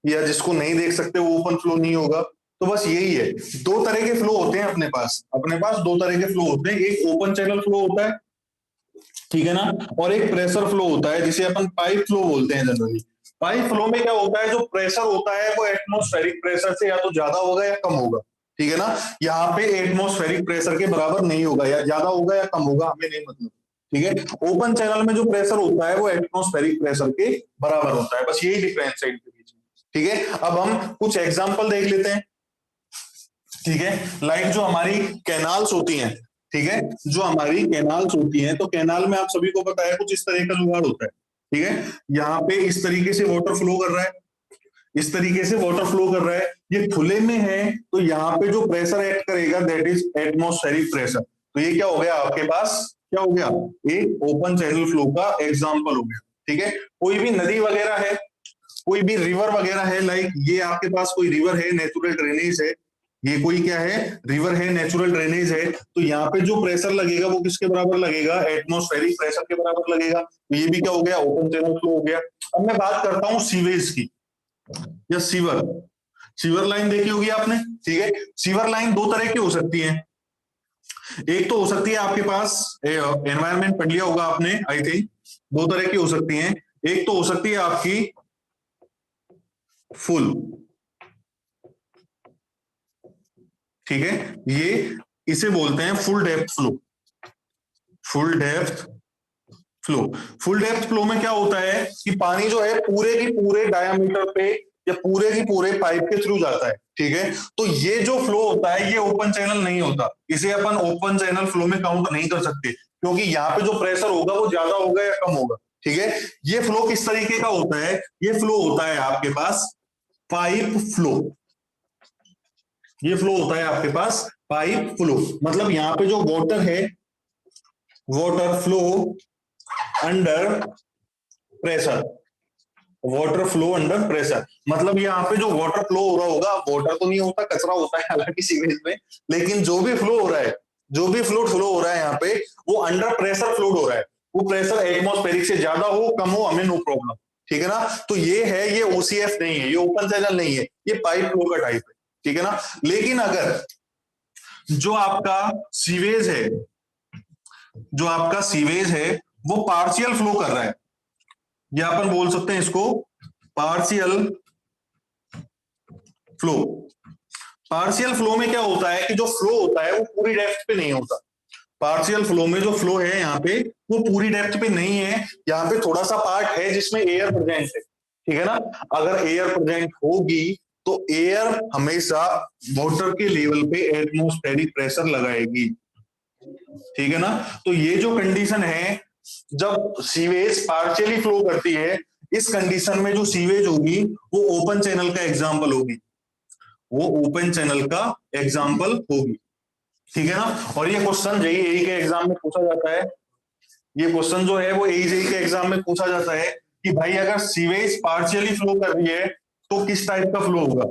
या जिसको नहीं देख सकते वो ओपन फ्लो नहीं होगा। तो बस यही है, दो तरह के फ्लो होते हैं अपने पास दो तरह के फ्लो होते हैं, एक ओपन चैनल फ्लो होता है, ठीक है ना, और एक प्रेशर फ्लो होता है जिसे अपन पाइप फ्लो बोलते हैं जनरली। पाइप फ्लो में क्या होता है, जो प्रेशर होता है वो एटमॉस्फेरिक प्रेशर से या तो ज्यादा होगा या कम होगा। ठीक है ना, यहाँ पे एटमॉस्फेरिक प्रेशर के बराबर नहीं होगा, या ज्यादा होगा या कम होगा हमें नहीं मतलब। ठीक है, ओपन चैनल में जो प्रेशर होता है वो एटमॉस्फेरिक प्रेशर के बराबर होता है, बस यही डिफरेंस है इनके बीच में। ठीक है, अब हम कुछ एग्जांपल देख लेते हैं। ठीक है, लाइक जो हमारी कैनाल्स होती हैं, ठीक है, जो हमारी कैनाल्स होती हैं, तो कैनाल में आप सभी को पता है कुछ इस तरह का जुगाड़ होता है। ठीक है, यहाँ पे इस तरीके से वाटर फ्लो कर रहा है, इस तरीके से वाटर फ्लो कर रहा है, ये खुले में है, तो यहाँ पे जो प्रेशर एक्ट करेगा दैट इज एटमॉस्फेरिक प्रेशर। तो ये क्या हो गया आपके पास, क्या हो गया, एक ओपन चैनल फ्लो का एग्जांपल हो गया। ठीक है, कोई भी नदी वगैरह है, कोई भी रिवर वगैरह है, लाइक ये आपके पास कोई रिवर है, नेचुरल ड्रेनेज है, ये कोई क्या है, रिवर है, नेचुरल ड्रेनेज है, तो यहाँ पे जो प्रेशर लगेगा वो किसके बराबर लगेगा, एटमॉस्फेरिक प्रेशर के बराबर लगेगा। तो ये भी क्या हो गया, ओपन चैनल फ्लो हो गया। अब मैं बात करता हूँ सीवेज की या सीवर लाइन देखी होगी आपने। ठीक है, सीवर लाइन दो तरह की हो सकती है, एक तो हो सकती है आपके पास एनवायरमेंट पढ़ लिया होगा आपने आई थिंक, दो तरह की हो सकती हैं, एक तो हो सकती है आपकी फुल, ठीक है, ये इसे बोलते हैं full depth flow. Full depth flow में क्या होता है कि पानी जो है पूरे की पूरे डायामीटर पे या पूरे की पूरे पाइप के थ्रू जाता है। ठीक है, तो ये जो फ्लो होता है ये ओपन चैनल नहीं होता, इसे अपन ओपन चैनल फ्लो में काउंट नहीं कर सकते, क्योंकि यहाँ पे जो प्रेशर होगा वो ज्यादा होगा या कम होगा। ठीक है, ये फ्लो किस तरीके का होता है, ये फ्लो होता है आपके पास पाइप फ्लो, ये फ्लो होता है आपके पास पाइप फ्लो, मतलब यहाँ पे जो वाटर है, water flow under pressure, water flow under pressure, मतलब यहाँ पे जो वाटर फ्लो हो रहा होगा, वाटर तो नहीं होता, कचरा होता है हालांकि सीवेज में, लेकिन जो भी फ्लो हो रहा है, जो भी फ्लूइड फ्लो हो रहा है यहाँ पे, वो अंडर प्रेशर फ्लूइड हो रहा है, वो प्रेशर एटमॉस्फेरिक से ज्यादा हो कम हो हमें नो प्रॉब्लम। ठीक है ना, तो ये है, ये ओसीएफ नहीं है, ये ओपन चैनल नहीं है, ये पाइप फ्लो का टाइप है। ठीक है ना, लेकिन अगर जो आपका सीवेज है, जो आपका सीवेज है वो पार्शियल फ्लो कर रहा है, या अपन बोल सकते हैं इसको पार्शियल फ्लो। पार्शियल फ्लो में क्या होता है कि जो फ्लो होता है वो पूरी डेप्थ पे नहीं होता, पार्शियल फ्लो में जो फ्लो है यहाँ पे वो पूरी डेप्थ पे नहीं है, यहाँ पे थोड़ा सा पार्ट है जिसमें एयर प्रेजेंट है। ठीक है ना, अगर एयर प्रेजेंट होगी तो एयर हमेशा वाटर के लेवल पे एटमॉस्फेरिक प्रेशर लगाएगी। ठीक है ना, तो ये जो कंडीशन है जब सीवेज पार्शियली फ्लो करती है, इस कंडीशन में जो सीवेज होगी वो ओपन चैनल का एग्जांपल होगी, वो ओपन चैनल का एग्जांपल होगी। ठीक है ना, और ये क्वेश्चन जेईई के एग्जाम में पूछा जाता है, ये क्वेश्चन जो है वो जेईई के एग्जाम में पूछा जाता है कि भाई अगर सीवेज पार्शियली फ्लो कर रही है तो किस टाइप का फ्लो होगा,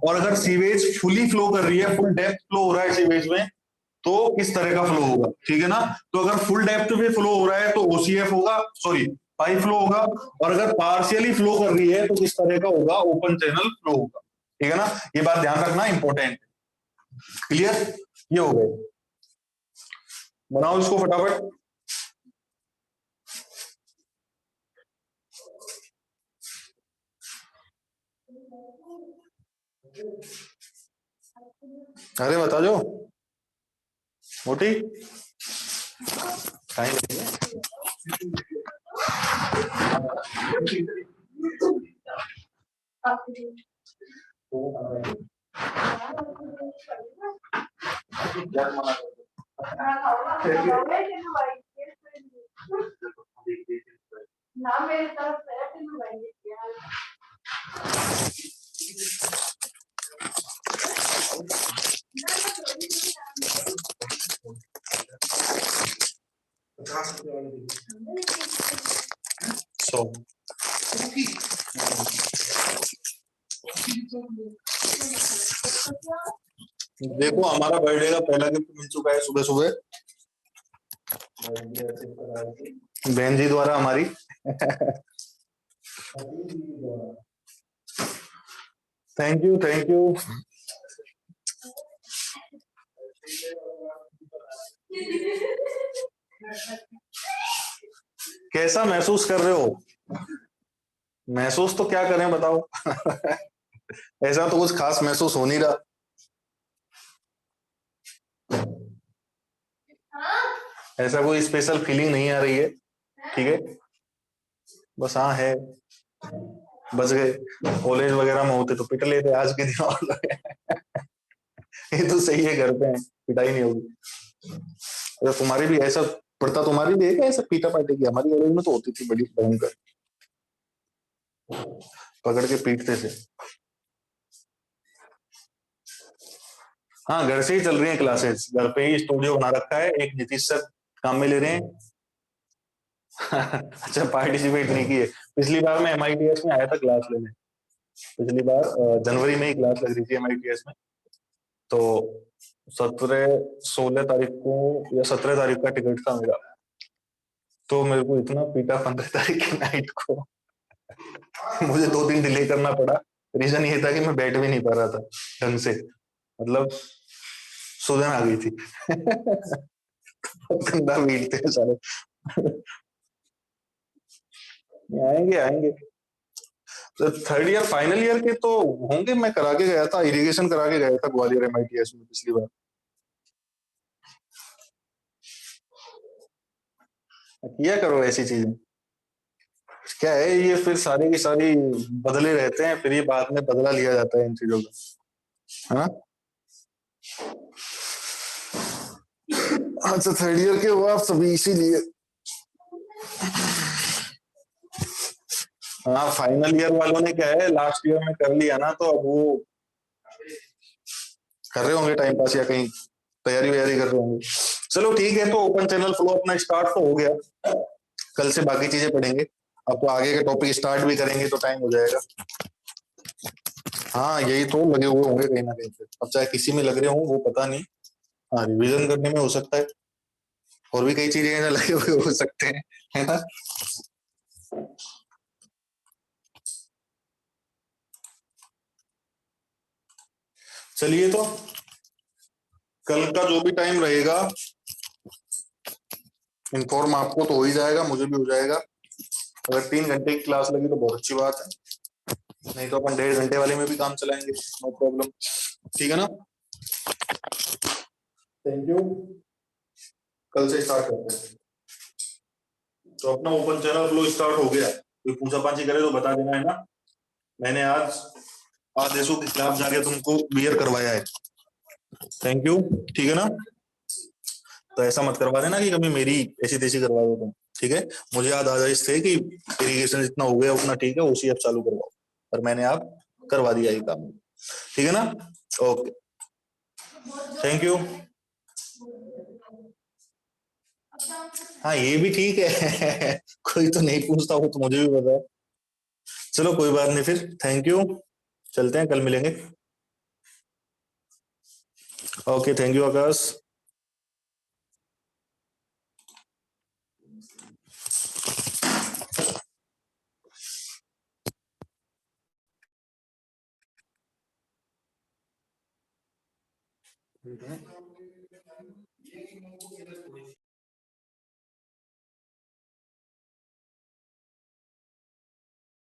और अगर सीवेज फुली फ्लो कर रही है, फुल डेप्थ फ्लो हो रहा है सीवेज में, तो किस तरह का फ्लो होगा, ठीक है ना। तो अगर फुल डेप्थ पे फ्लो हो रहा है तो ओसीएफ होगा, सॉरी पाइप फ्लो होगा, और अगर पार्शियली फ्लो कर रही है तो किस तरह का होगा, ओपन चैनल फ्लो होगा, ठीक है ना। ये बात ध्यान रखना, इंपॉर्टेंट। क्लियर, ये हो गए। बनाओ इसको फटाफट। अरे बता दो मोटी, टाइम ना मेरी तरफ सो देखो हमारा बर्थडे का पहला गिफ्ट मिल चुका है सुबह सुबह बहन जी द्वारा हमारी। Thank you thank you. कैसा महसूस कर रहे हो? महसूस तो क्या करें बताओ। ऐसा तो कुछ खास महसूस हो नहीं रहा। ऐसा कोई स्पेशल फीलिंग नहीं आ रही है, ठीक है। बस हाँ है, बच गए। कॉलेज वगैरह में होते तो पिट लेते आज के दिन और ये तो सही है, घर पे है, पिटाई नहीं होगी। अगर तुम्हारी भी ऐसा पड़ता, तुम्हारी भी है क्या ऐसा पीटा पाटे की? हमारी कॉलेज में तो होती थी बड़ी भयंकर, पकड़ के पीटते थे। हाँ घर से ही चल रही है क्लासेस, घर पे ही स्टूडियो बना रखा है, एक नीतीश सर काम में ले रहे हैं। अच्छा पार्टिसिपेट नहीं किए? पिछली बार मैं एमआईटीएस में आया था क्लास लेने, पिछली बार जनवरी में ही क्लास लग रही थी एमआईटीएस में। तो 16 तारीख को या 17 तारीख का टिकट था मेरा, तो मेरे को इतना पीटा 15 तारीख की नाइट को। मुझे 2 दिन डिले करना पड़ा। रीजन ये था कि मैं बैठ भी नहीं पा रहा था ढंग से, मतलब सूजन आ गई थी। गंदा पीटते हैं सारे। आएंगे आएंगे। तो थर्ड ईयर फाइनल ईयर के तो होंगे, मैं करा के गया था, इरिगेशन करा के गया था ग्वालियर एमआईटीएस में पिछली बार। किया करो ऐसी चीजें। क्या है ये, फिर सारी की सारी बदले रहते हैं, फिर ये बाद में बदला लिया जाता है इन चीजों का, है ना। अच्छा थर्ड ईयर के हो आप सभी, इसीलिए। हाँ फाइनल ईयर वालों ने क्या है लास्ट ईयर में कर लिया ना, तो अब वो कर रहे होंगे टाइम पास या कहीं तैयारी वैयारी कर रहे होंगे। चलो ठीक है, तो ओपन चैनल फ्लो अपना स्टार्ट तो हो गया, कल से बाकी चीजें पढ़ेंगे। अब तो आगे के टॉपिक स्टार्ट भी करेंगे तो टाइम हो जाएगा। हाँ यही तो लगे हुए होंगे कहीं ना कहीं पे, अब चाहे किसी में लग रहे हो वो पता नहीं। हाँ रिविजन करने में हो सकता है, और भी कई चीजें हैं लगे हुए हो सकते हैं, है ना। चलिए तो कल का जो भी टाइम रहेगा इन्फॉर्म आपको तो हो ही जाएगा, मुझे भी हो जाएगा। अगर 3 घंटे की क्लास लगी तो बहुत अच्छी बात है, नहीं तो अपन 1.5 घंटे वाले में भी काम चलाएंगे, नो प्रॉब्लम, ठीक है ना। थैंक यू, कल से स्टार्ट करते हैं। तो अपना ओपन चैनल फ्लो स्टार्ट हो गया, कोई पूछा पाछी करे तो बता देना, है ना। मैंने आज आदेशों के खिलाफ जाके तुमको क्लियर करवाया है। थैंक यू, ठीक है ना। तो ऐसा मत करवा देना कि कभी मेरी ऐसी तैसी करवा दो तुम, ठीक है। मुझे याद आदेश थे कि इरिगेशन जितना हो गया उतना ठीक है, उसी अब चालू करवाओ, पर मैंने आप करवा दिया ये काम, ठीक है ना। Okay thank you. हाँ ये भी ठीक है। कोई तो नहीं पूछता हो तो मुझे भी पता है। चलो कोई बात नहीं, फिर थैंक यू, चलते हैं, कल मिलेंगे। ओके थैंक यू आकाश। ठीक है।